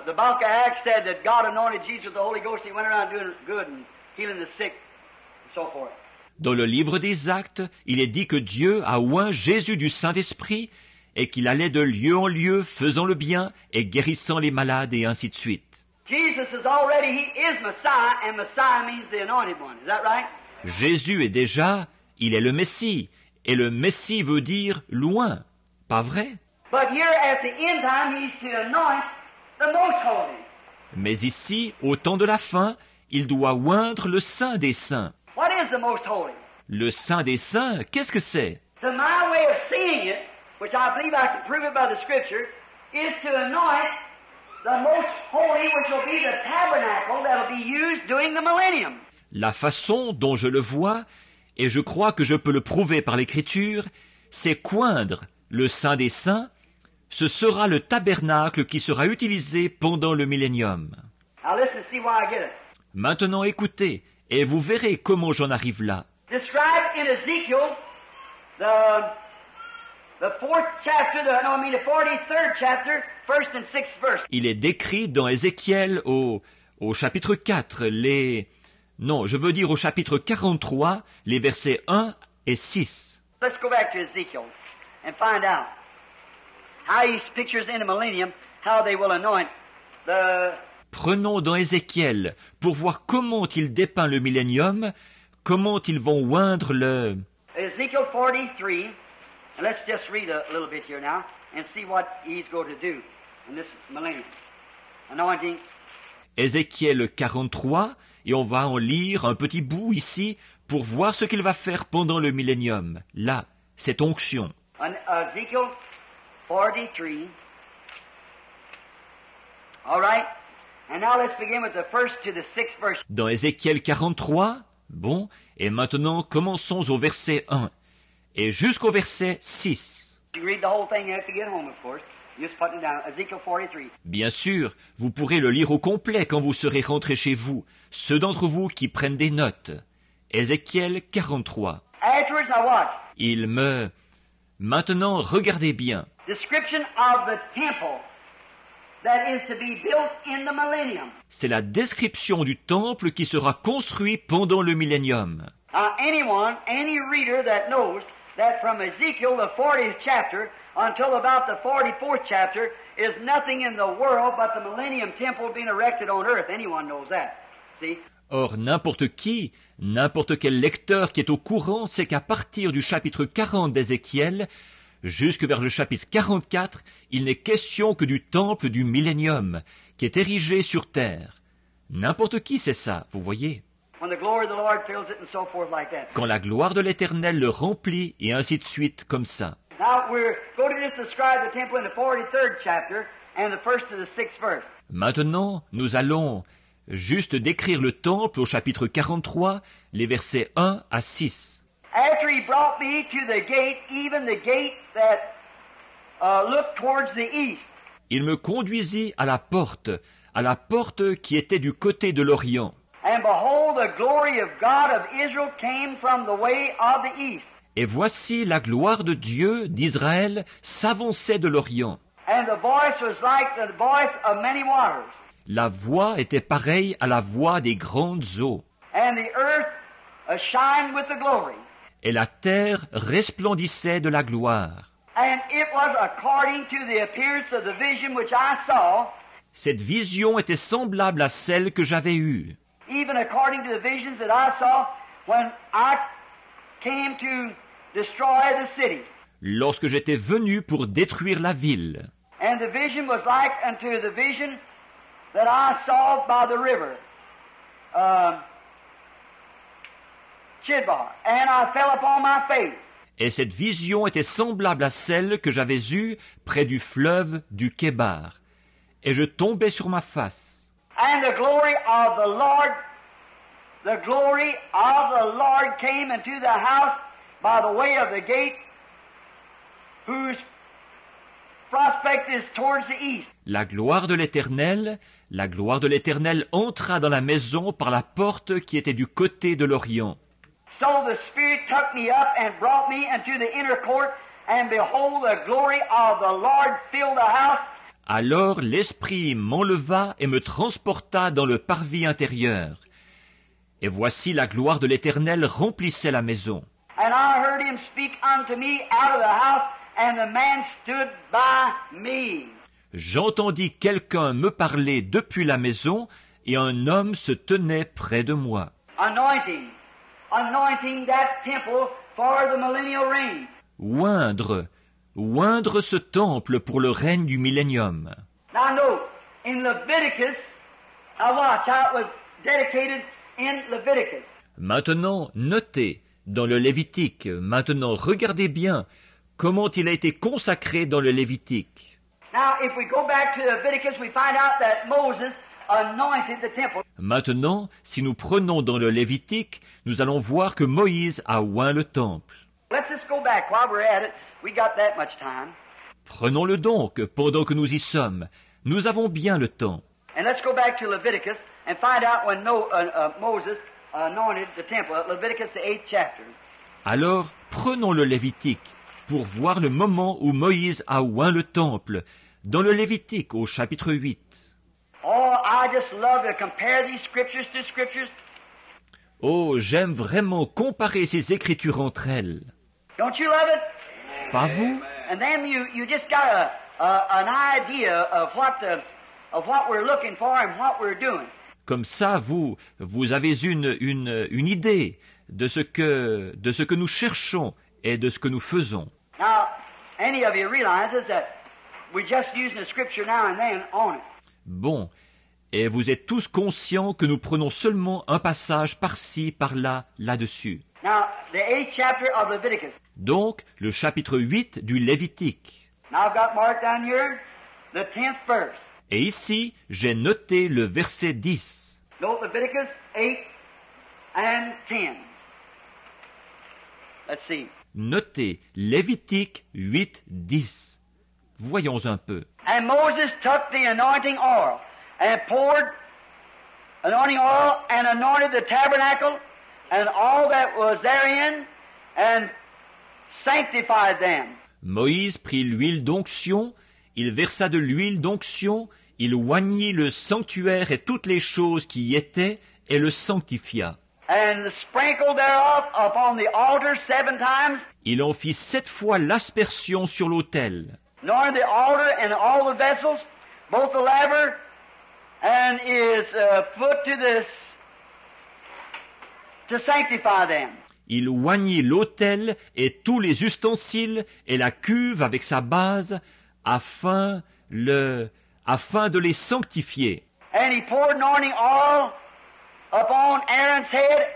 The book of Acts said that God anointed Jesus with the Holy Ghost. He went around doing good and healing the sick and so forth. Dans le livre des Actes, il est dit que Dieu a oint Jésus du Saint-Esprit et qu'il allait de lieu en lieu faisant le bien et guérissant les malades et ainsi de suite. Jesus is already, he is Messiah, and Messiah means the anointed one. Is that right? Jésus est déjà, il est le Messie, et le Messie veut dire loin. Pas vrai? But here at the end time, he's to anoint the most holy. Mais ici, au temps de la fin, il doit oindre le Saint des Saints. What is the most holy? Le Saint des Saints, qu'est-ce que c'est? To my way of seeing it, which I believe I can prove it by the Scripture, is to anoint the most holy, which will be the tabernacle that will be used during the millennium. La façon dont je le vois, et je crois que je peux le prouver par l'Écriture, c'est qu'oindre le Saint des Saints, ce sera le tabernacle qui sera utilisé pendant le millénium. Now listen and see why I get it. Maintenant écoutez, et vous verrez comment j'en arrive là. Described in Ezekiel, the 43rd chapter, 1st and 6th verse. Il est décrit dans Ézéchiel au chapitre 4, au chapitre 43, les versets 1 et 6. Let's go back to Ezekiel and find out how he pictures in the millennium, how they will anoint the... Prenons dans Ézéchiel pour voir comment il dépeint le millénium, comment ils vont oindre le... Ezekiel 43, and let's just read a little bit here now and see what he's going to do in this millennium. Anointing. Ézéchiel 43, et on va en lire un petit bout ici pour voir ce qu'il va faire pendant le millénium. Là, cette onction. Ezekiel 43. All right. And now let's begin with the 1st to the 6th verse. Dans Ézéchiel 43, bon, et maintenant commençons au verset 1 et jusqu'au verset 6. You read the whole thing, you have to get home, of course. You just put it down. Ezekiel 43. Bien sûr, vous pourrez le lire au complet quand vous serez rentrés chez vous, ceux d'entre vous qui prennent des notes. Ézéchiel 43. Afterwards, I watch. Maintenant, regardez bien. Description of the temple that is to be built in the millennium. C'est la description du temple qui sera construit pendant le millénium. Any reader that knows that from Ezekiel, the 40th chapter, until about the 44th chapter, is nothing in the world but the millennium temple being erected on earth. Anyone knows that. See? Or, n'importe quel lecteur qui est au courant sait qu'à partir du chapitre 40 d'Ézéchiel, jusque vers le chapitre 44, il n'est question que du temple du millénium, qui est érigé sur terre. N'importe qui sait ça, vous voyez. Quand la gloire de l'Éternel le remplit, et ainsi de suite, comme ça. Maintenant, nous allons juste décrire le temple au chapitre 43, les versets 1 à 6. After he brought me to the gate, even the gate that looked towards the east. Il me conduisit à la porte qui était du côté de l'Orient. And behold, the glory of God of Israel came from the way of the east. Et voici la gloire de Dieu d'Israël s'avançait de l'Orient. And the voice was like the voice of many waters. La voix était pareille à la voix des grandes eaux. And the earth shined with the glory. et la terre resplendissait de la gloire. And it was according to the appearance of the vision which I saw, Cette vision était semblable à celle que j'avais eue, even according to the visions that I saw when I came to destroy the city. lorsque j'étais venu pour détruire la ville. And the vision was like unto the vision that I saw by the river, Chidbar. And I fell upon my face. Et cette vision était semblable à celle que j'avais eue près du fleuve du Kébar. Et je tombais sur ma face. And the glory of the Lord came into the house by the way of the gate, whose prospect is towards the east. La gloire de l'Éternel entra dans la maison par la porte qui était du côté de l'Orient. So the Spirit took me up and brought me into the inner court, and behold, the glory of the Lord filled the house. Alors l'Esprit m'enleva et me transporta dans le parvis intérieur. Et voici la gloire de l'Éternel remplissait la maison. And I heard him speak unto me out of the house, and the man stood by me. J'entendis quelqu'un me parler depuis la maison, et un homme se tenait près de moi. Anointing that temple for the millennial reign. Oindre ce temple pour le règne du millénium. Now note, in Leviticus, now watch how it was dedicated in Leviticus. Maintenant, notez, dans le Lévitique, regardez bien comment il a été consacré dans le Lévitique. Now, if we go back to Leviticus, we find out that Moses anointed the temple. Maintenant, si nous prenons dans le Lévitique, nous allons voir que Moïse a oint le temple. Let's just go back while we're at it. We got that much time. Prenons-le donc, pendant que nous y sommes. Nous avons bien le temps. And let's go back to Leviticus and find out when Moses anointed the temple. Leviticus, the 8th chapter. Alors, prenons le Lévitique pour voir le moment où Moïse a oint le temple, dans le Lévitique au chapitre 8. Oh, I just love to compare these scriptures to scriptures. Oh, j'aime vraiment comparer ces écritures entre elles. Don't you love it? Pas vous? And then you just got an idea of what we're looking for and what we're doing. Comme ça, vous avez une idée de ce que nous cherchons et de ce que nous faisons. Now, any of you realizes that we're just using the scripture now and then on it. Bon, et vous êtes tous conscients que nous prenons seulement un passage par-ci, par-là, là-dessus. Now, the 8th chapter of Leviticus. Donc, le chapitre 8 du Lévitique. Now I've got marked down here the 10th verse. Et ici, j'ai noté le verset 10. Note Leviticus 8 and 10. Let's see. Notez Lévitique 8, 10. Voyons un peu. And Moses took the anointing oil and poured anointing oil and anointed the tabernacle and all that was therein and sanctified them. Moïse prit l'huile d'onction, il versa de l'huile d'onction, il oignit le sanctuaire et toutes les choses qui y étaient et le sanctifia. And sprinkled thereof upon the altar 7 times. Il en fit 7 fois l'aspersion sur l'autel. Anointed the altar and all the vessels, both the laver and his foot to sanctify them. Il oignit l'autel et tous les ustensiles et la cuve avec sa base afin de les sanctifier. And he poured anointing oil upon Aaron's head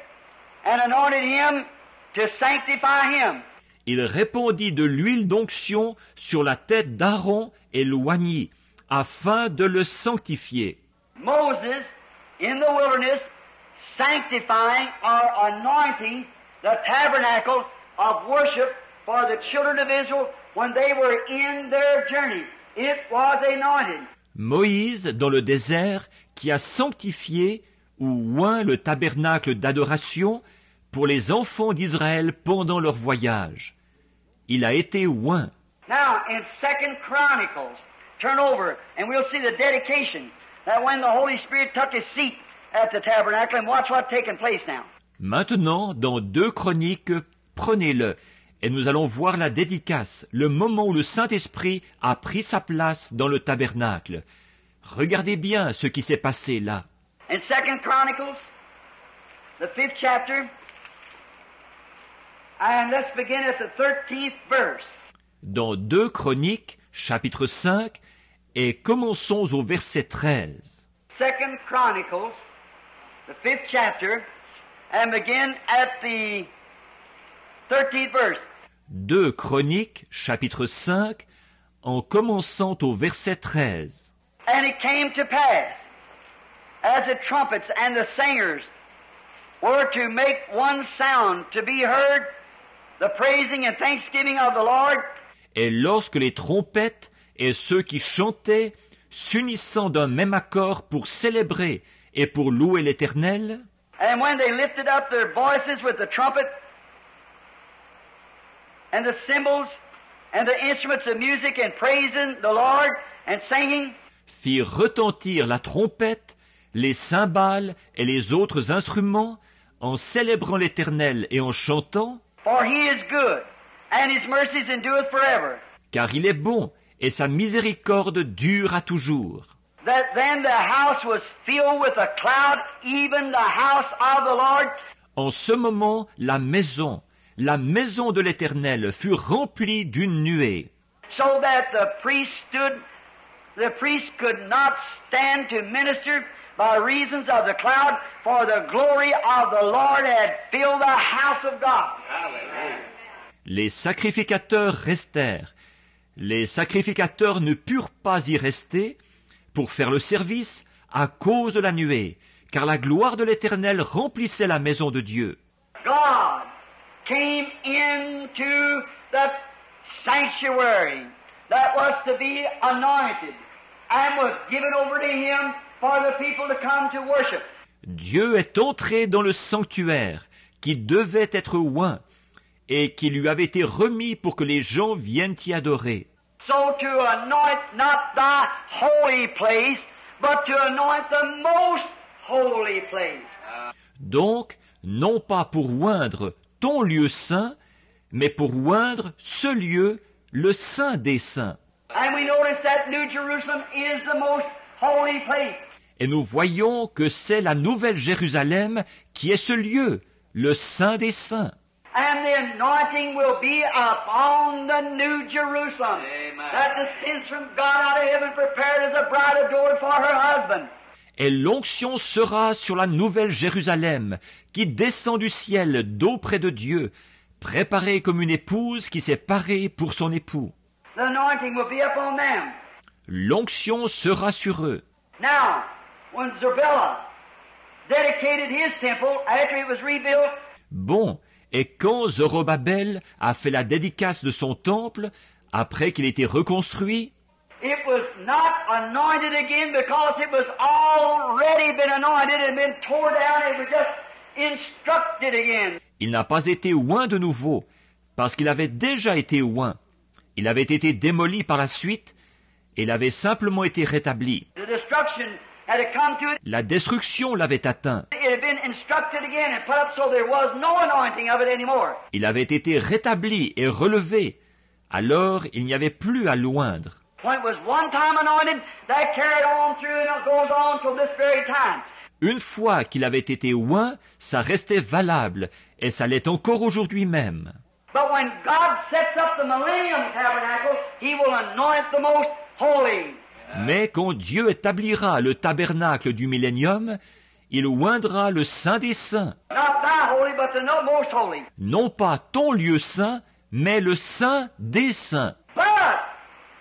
and anointed him to sanctify him. Il répandit de l'huile d'onction sur la tête d'Aaron et l'oignit afin de le sanctifier. Moses in the wilderness sanctifying or anointing the tabernacle of worship for the children of Israel when they were in their journey. It was anointed. Moïse, dans le désert, qui a sanctifié ou oint le tabernacle d'adoration pour les enfants d'Israël pendant leur voyage. Il a été oint. Now, in 2 Chronicles, turn over and we'll see the dedication that when the Holy Spirit took his seat at the tabernacle and watch what's taking place now. Maintenant, dans 2 Chroniques, prenez-le, et nous allons voir la dédicace, le moment où le Saint-Esprit a pris sa place dans le tabernacle. Regardez bien ce qui s'est passé là. In 2 Chronicles, the 5th chapter, and let's begin at the 13th verse. Dans 2 Chroniques, chapitre 5, et commençons au verset 13. 2 Chronicles, the 5th chapter, and begin at the 13th verse. 2 Chroniques, chapitre 5, en commençant au verset 13. And it came to pass, as the trumpets and the singers were to make one sound to be heard, the praising and thanksgiving of the Lord, Et lorsque les trompettes et ceux qui chantaient, s'unissant d'un même accord pour célébrer et pour louer l'Éternel, and when they lifted up their voices with the trumpet and the cymbals and the instruments of music and praising the Lord and singing, firent retentir la trompette, les cymbales et les autres instruments, en célébrant l'Éternel et en chantant, for he is good, and his mercies endureth forever. car il est bon et sa miséricorde dure à toujours. That then the house was filled with a cloud, even the house of the Lord. En ce moment, la maison de l'Éternel fut remplie d'une nuée, So that the priest could not stand to minister by reasons of the cloud, for the glory of the Lord had filled the house of God. les sacrificateurs restèrent. Les sacrificateurs ne purent pas y rester pour faire le service à cause de la nuée, car la gloire de l'Éternel remplissait la maison de Dieu. God came into the sanctuary that was to be anointed and was given over to him for the people to come to worship. Dieu est entré dans le sanctuaire qui devait être oint et qui lui avait été remis pour que les gens viennent y adorer. So to anoint not thy holy place, but to anoint the most holy place. Donc, non pas pour oindre ton lieu saint, mais pour oindre ce lieu, le saint des saints. And we notice that New Jerusalem is the most holy place. Et nous voyons que c'est la Nouvelle Jérusalem qui est ce lieu, le saint des saints. And the anointing will be upon the New Jerusalem that descends from God out of heaven, prepared as a bride adored for her husband. Et l'onction sera sur la Nouvelle Jérusalem, qui descend du ciel d'auprès de Dieu, préparée comme une épouse qui s'est parée pour son époux. The anointing will be upon them. L'onction sera sur eux. Now, when Zerubbabel dedicated his temple after it was rebuilt, Bon, et quand Zorobabel a fait la dédicace de son temple, après qu'il ait été reconstruit, it was not anointed again because it was already been anointed and been torn down. It was just instructed again. il n'a pas été oint de nouveau, parce qu'il avait déjà été oint. Il avait été démoli par la suite, et il avait simplement été rétabli. The destruction had come to it. La destruction l'avait atteint. It had been instructed again and put up so there was no anointing of it anymore. Il avait été rétabli et relevé. Alors il n'y avait plus à l'oindre. When it was one time anointed, that carried on through and it goes on till this very time. Une fois qu'il avait été oint, ça restait valable, et ça l'est encore aujourd'hui même. But when God sets up the millennium tabernacle, He will anoint the most holy. Mais quand Dieu établira le tabernacle du millénium, il oindra le Saint des Saints. Not thy holy, but the most holy. Non pas ton lieu saint, mais le Saint des Saints. But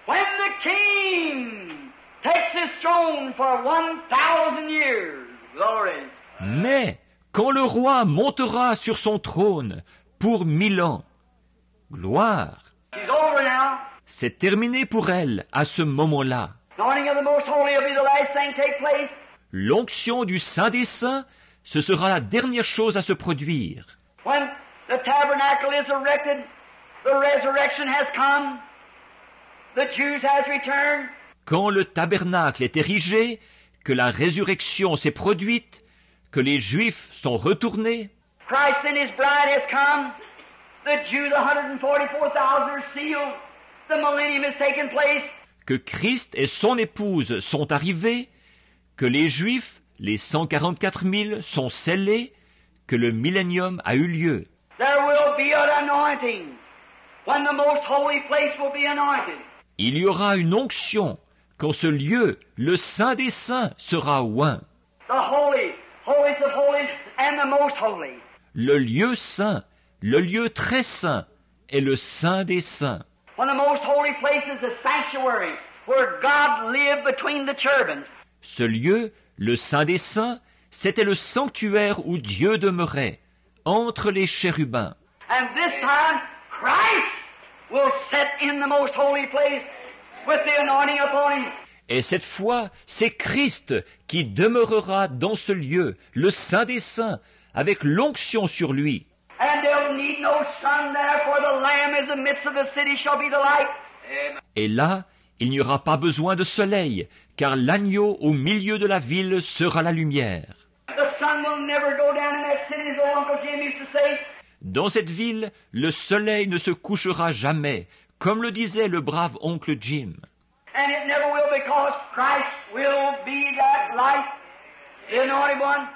when the King takes his throne for 1,000 years, glory. Mais quand le roi montera sur son trône pour 1000 ans, gloire, She's over now. c'est terminé pour elle à ce moment-là. Anointing of the most holy will be the last thing to take place. L'onction du Saint des Saints, ce sera la dernière chose à se produire. When the tabernacle is erected, the resurrection has come. The Jews has returned. Quand le tabernacle est érigé, que la résurrection s'est produite, que les Juifs sont retournés, Christ and His bride has come. The Jew, the 144,000 are sealed. The millennium has taken place. Que Christ et son épouse sont arrivés, que les Juifs, les 144 000, sont scellés, que le millénium a eu lieu. There will be an anointing when the most holy place will be anointed. Il y aura une onction quand ce lieu, le Saint des Saints, sera oint. The holy, holiest of holies, and the most holy. Le lieu saint, le lieu très saint, est le Saint des Saints. When the most holy place is the sanctuary where God lived between the cherubims. Ce lieu, le Saint des Saints, c'était le sanctuaire où Dieu demeurait, entre les chérubins. And this time, Christ will sit in the most holy place with the anointing upon Him. Et cette fois, c'est Christ qui demeurera dans ce lieu, le Saint des Saints, avec l'onction sur lui. And they'll need no sun there, for the Lamb in the midst of the city shall be the light. Et là, il n'y aura pas besoin de soleil, car l'agneau au milieu de la ville sera la lumière. The sun will never go down in that city, as old Uncle Jim used to say. Dans cette ville, le soleil ne se couchera jamais, comme le disait le brave oncle Jim. And it never will, because Christ will be that light, the anointed one.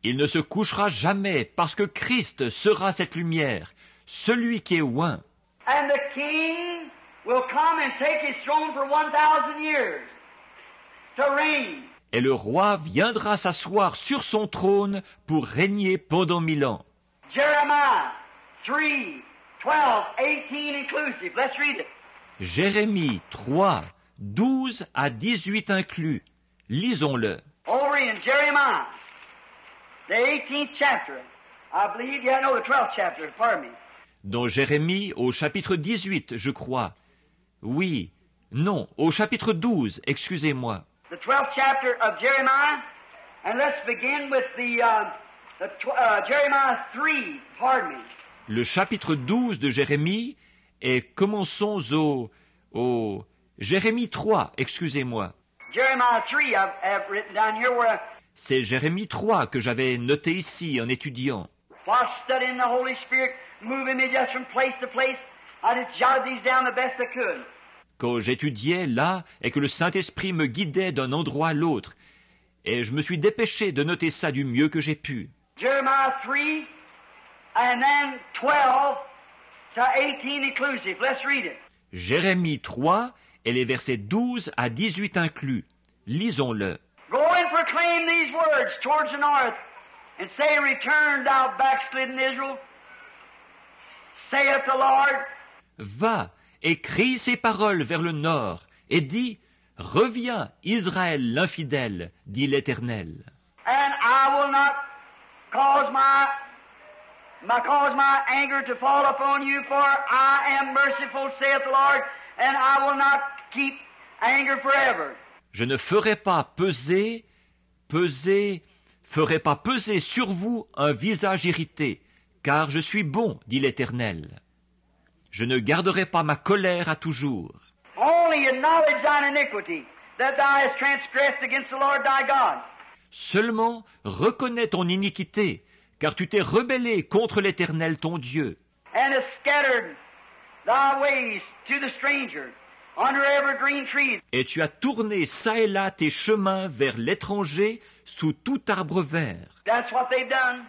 Il ne se couchera jamais, parce que Christ sera cette lumière, celui qui est oint. And the King will come and take His throne for 1,000 years to reign. Et le roi viendra s'asseoir sur son trône pour régner pendant 1000 ans. Jeremiah 3, 12, 18 inclusive. Let's read it. Jérémie 3, 12 à 18 inclus. Lisons-le. Over in Jeremiah, the 18th chapter. I believe, the 12th chapter, pardon me. Dans Jérémie au chapitre 18, je crois. Oui, non, au chapitre 12, excusez-moi. The 12th chapter of Jeremiah, and let's begin with Jeremiah 3, pardon me. Le chapitre 12 de Jérémie, et commençons au Jérémie 3, excusez-moi. Jeremiah 3, I've written down here where C'est Jérémie 3 que j'avais noté ici en étudiant. while studying the Holy Spirit, moving me just from place to place, I just jotted these down the best I could. Quand j'étudiais là et que le Saint-Esprit me guidait d'un endroit à l'autre, et je me suis dépêché de noter ça du mieux que j'ai pu. Jeremiah 3, and then 12 to 18 inclusive. Let's read it. Jérémie 3 et les versets 12 à 18 inclus. Lisons-le. Go and proclaim these words towards the north, and say, Return, thou backslidden Israel, saith the Lord. Va et crie ces paroles vers le nord, et dis, reviens, Israël l'infidèle, dit l'Éternel. And I will not cause my anger to fall upon you, for I am merciful, saith the Lord, and I will not keep anger forever. Je ne ferai pas peser sur vous un visage irrité, car je suis bon, dit l'Éternel. Je ne garderai pas ma colère à toujours. Only acknowledge thine iniquity, that thou hast transgressed against the Lord thy God. Seulement reconnais ton iniquité, car tu t'es rebellé contre l'Éternel ton Dieu. And hast scattered thy ways to the stranger, under every green tree. Et tu as tourné çà et là tes chemins vers l'étranger sous tout arbre vert. That's what they've done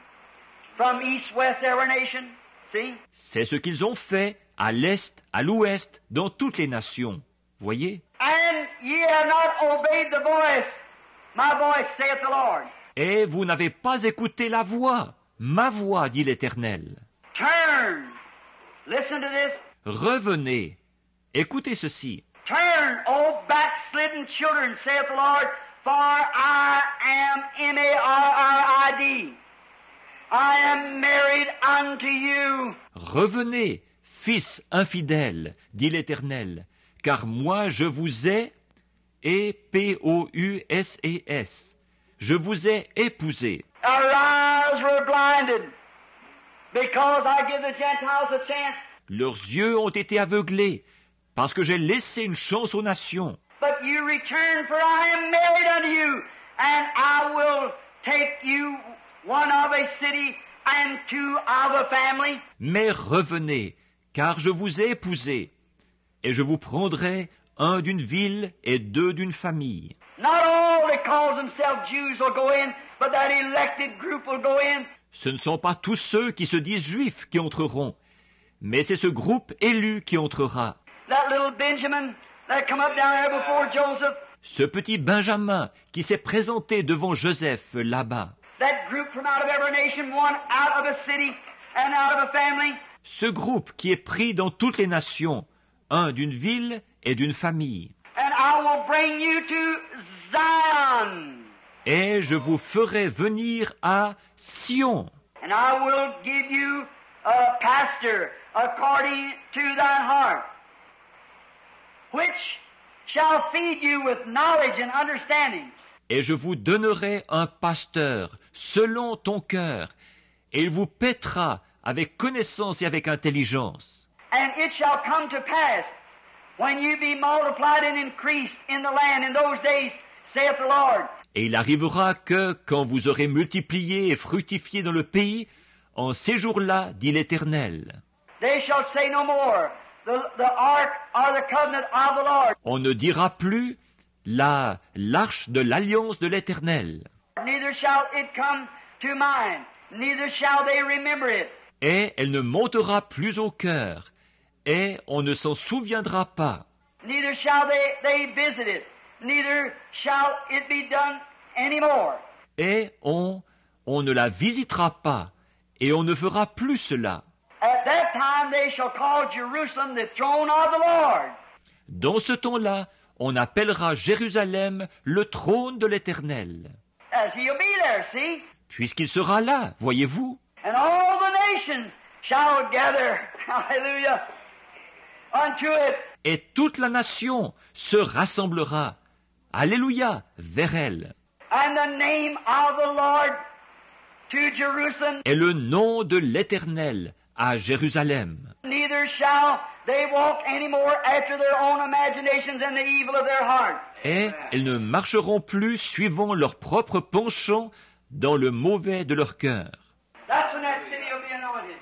from east, west, every nation. See? C'est ce qu'ils ont fait à l'est, à l'ouest, dans toutes les nations. Voyez? And ye have not obeyed the voice, my voice, saith the Lord. Et vous n'avez pas écouté la voix, ma voix, dit l'Éternel. Turn. Listen to this. Revenez. Écoutez ceci. Turn, O backslidden children, saith the Lord, for I am M-A-R-R-I-D. I am married unto you. Revenez, fils infidèles, dit l'Éternel, car moi je vous ai, E-P-O-U-S-E-S, je vous ai épousé. Our eyes were blinded, because I give the Gentiles a chance. Leurs yeux ont été aveuglés, parce que j'ai laissé une chance aux nations. But you return, for I am married unto you, and I will take you one of a city and two of a family. Mais revenez, car je vous ai épousé, et je vous prendrai un d'une ville et deux d'une famille. Not all that call themselves Jews will go in, but that elected group will go in. Ce ne sont pas tous ceux qui se disent juifs qui entreront, mais c'est ce groupe élu qui entrera. That little Benjamin that come up down there before Joseph, Ce petit Benjamin qui s'est présenté devant Joseph là-bas. that group from out of every nation, one out of a city and out of a family. Ce groupe qui est pris dans toutes les nations, un d'une ville et d'une famille. And I will bring you to Zion, Et je vous ferai venir à Sion, and I will give you a pastor according to thine heart, which shall feed you with knowledge and understanding. et je vous donnerai un pasteur selon ton cœur, et il vous paîtra avec connaissance et avec intelligence. And it shall come to pass, when you be multiplied and increased in the land in those days, saith the Lord. Et il arrivera que, quand vous aurez multiplié et fructifié dans le pays, en ces jours-là, dit l'Éternel, They shall say no more, the ark or the covenant of the Lord. on ne dira plus l'arche de l'alliance de l'Éternel, Neither shall it come to mind, neither shall they remember it. et elle ne montera plus au cœur, et on ne s'en souviendra pas, Neither shall they visit it, neither shall it be done any more. et on ne la visitera pas, et on ne fera plus cela. At that time they shall call Jerusalem the throne of the Lord. Dans ce temps-là, on appellera Jérusalem le trône de l'Éternel, As he'll be there, see? puisqu'il sera là, voyez-vous, And all the nations shall gather, hallelujah, unto it. et toute la nation se rassemblera, alléluia, vers elle. And the name of the Lord to Jerusalem, Et le nom de l'Éternel à Jérusalem. neither shall they walk any more after their own imaginations and the evil of their heart. Et elles ne marcheront plus suivant leur propre penchant dans le mauvais de leur cœur. That's when that city will be anointed.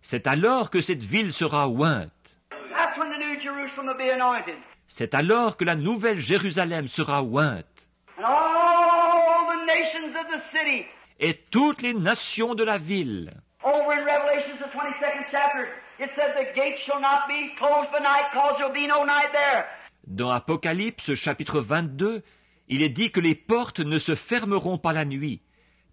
C'est alors que cette ville sera ointe. That's when the New Jerusalem will be anointed. C'est alors que la nouvelle Jérusalem sera ointe. And all the nations of the city. Et toutes les nations de la ville. Over in Revelations, the 22nd chapter, it said the gates shall not be closed by night, cause there'll be no night there. Dans Apocalypse chapitre 22, il est dit que les portes ne se fermeront pas la nuit,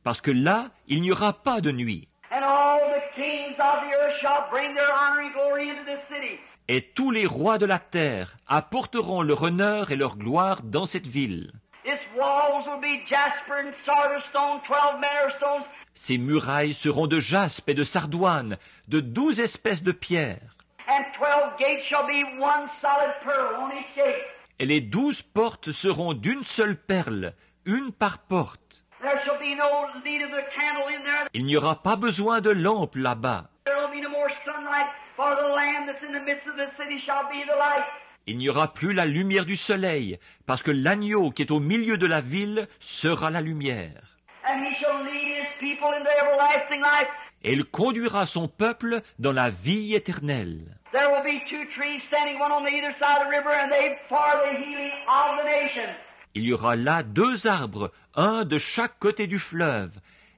parce que là, il n'y aura pas de nuit. And all the kings of the earth shall bring their honor and glory into this city. Et tous les rois de la terre apporteront leur honneur et leur gloire dans cette ville. Its walls will be jasper and sardis stone, 12 manner of stones. Ses murailles seront de jaspe et de sardoine, de 12 espèces de pierres. And 12 gates shall be one solid pearl on each gate. Et les 12 portes seront d'une seule perle, une par porte. There shall be no need of the candle in there. Il n'y aura pas besoin de lampe là-bas. There will be no more sunlight, for the Lamb that's in the midst of the city shall be the light. Il n'y aura plus la lumière du soleil, parce que l'agneau qui est au milieu de la ville sera la lumière. And he shall lead his people into everlasting life. Et il conduira son peuple dans la vie éternelle. There will be two trees standing, one on the either side of the river, and they for the healing of the nation. Il y aura là 2 arbres, un de chaque côté du fleuve,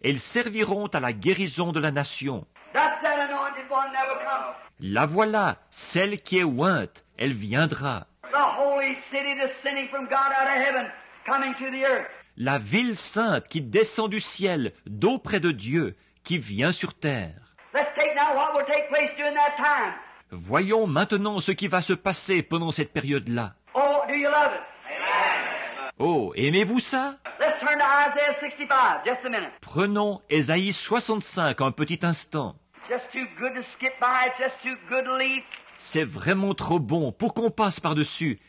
et ils serviront à la guérison de la nation. That's that anointed one that will come. La voilà, celle qui est ointe, elle viendra. The holy city descending from God out of heaven, coming to the earth. La ville sainte qui descend du ciel, d'auprès de Dieu, qui vient sur terre. Let's take now what will take place during that time. Voyons maintenant ce qui va se passer pendant cette période-là. Oh, do you love it? Oh, aimez-vous ça? Let's turn to Isaiah 65, just a minute. Prenons Ésaïe 65 un petit instant. Just too good to skip by, it's just too good to leave. C'est vraiment trop bon pour qu'on passe par-dessus.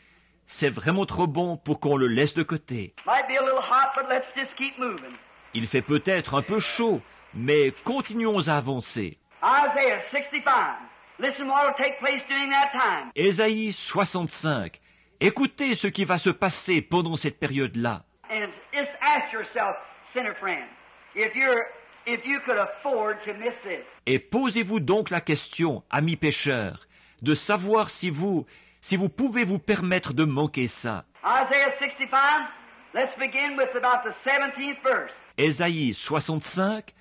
C'est vraiment trop bon pour qu'on le laisse de côté. Might be a little hot, but let's just keep moving. Il fait peut-être un peu chaud, mais continuons à avancer. Isaiah 65. Listen what will take place during that time. Ésaïe 65. Écoutez ce qui va se passer pendant cette période-là. And just ask yourself, sinner friend, if you're if you could afford to miss this. Et posez-vous donc la question, amis pécheurs, de savoir si vous pouvez vous permettre de manquer ça. Isaiah 65, let's begin with about the 17th verse. Ésaïe 65,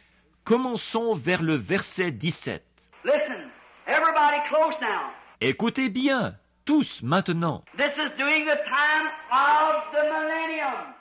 commençons vers le verset 17. Listen, everybody close now. Écoutez bien, tous maintenant. This is during the time of the millennium.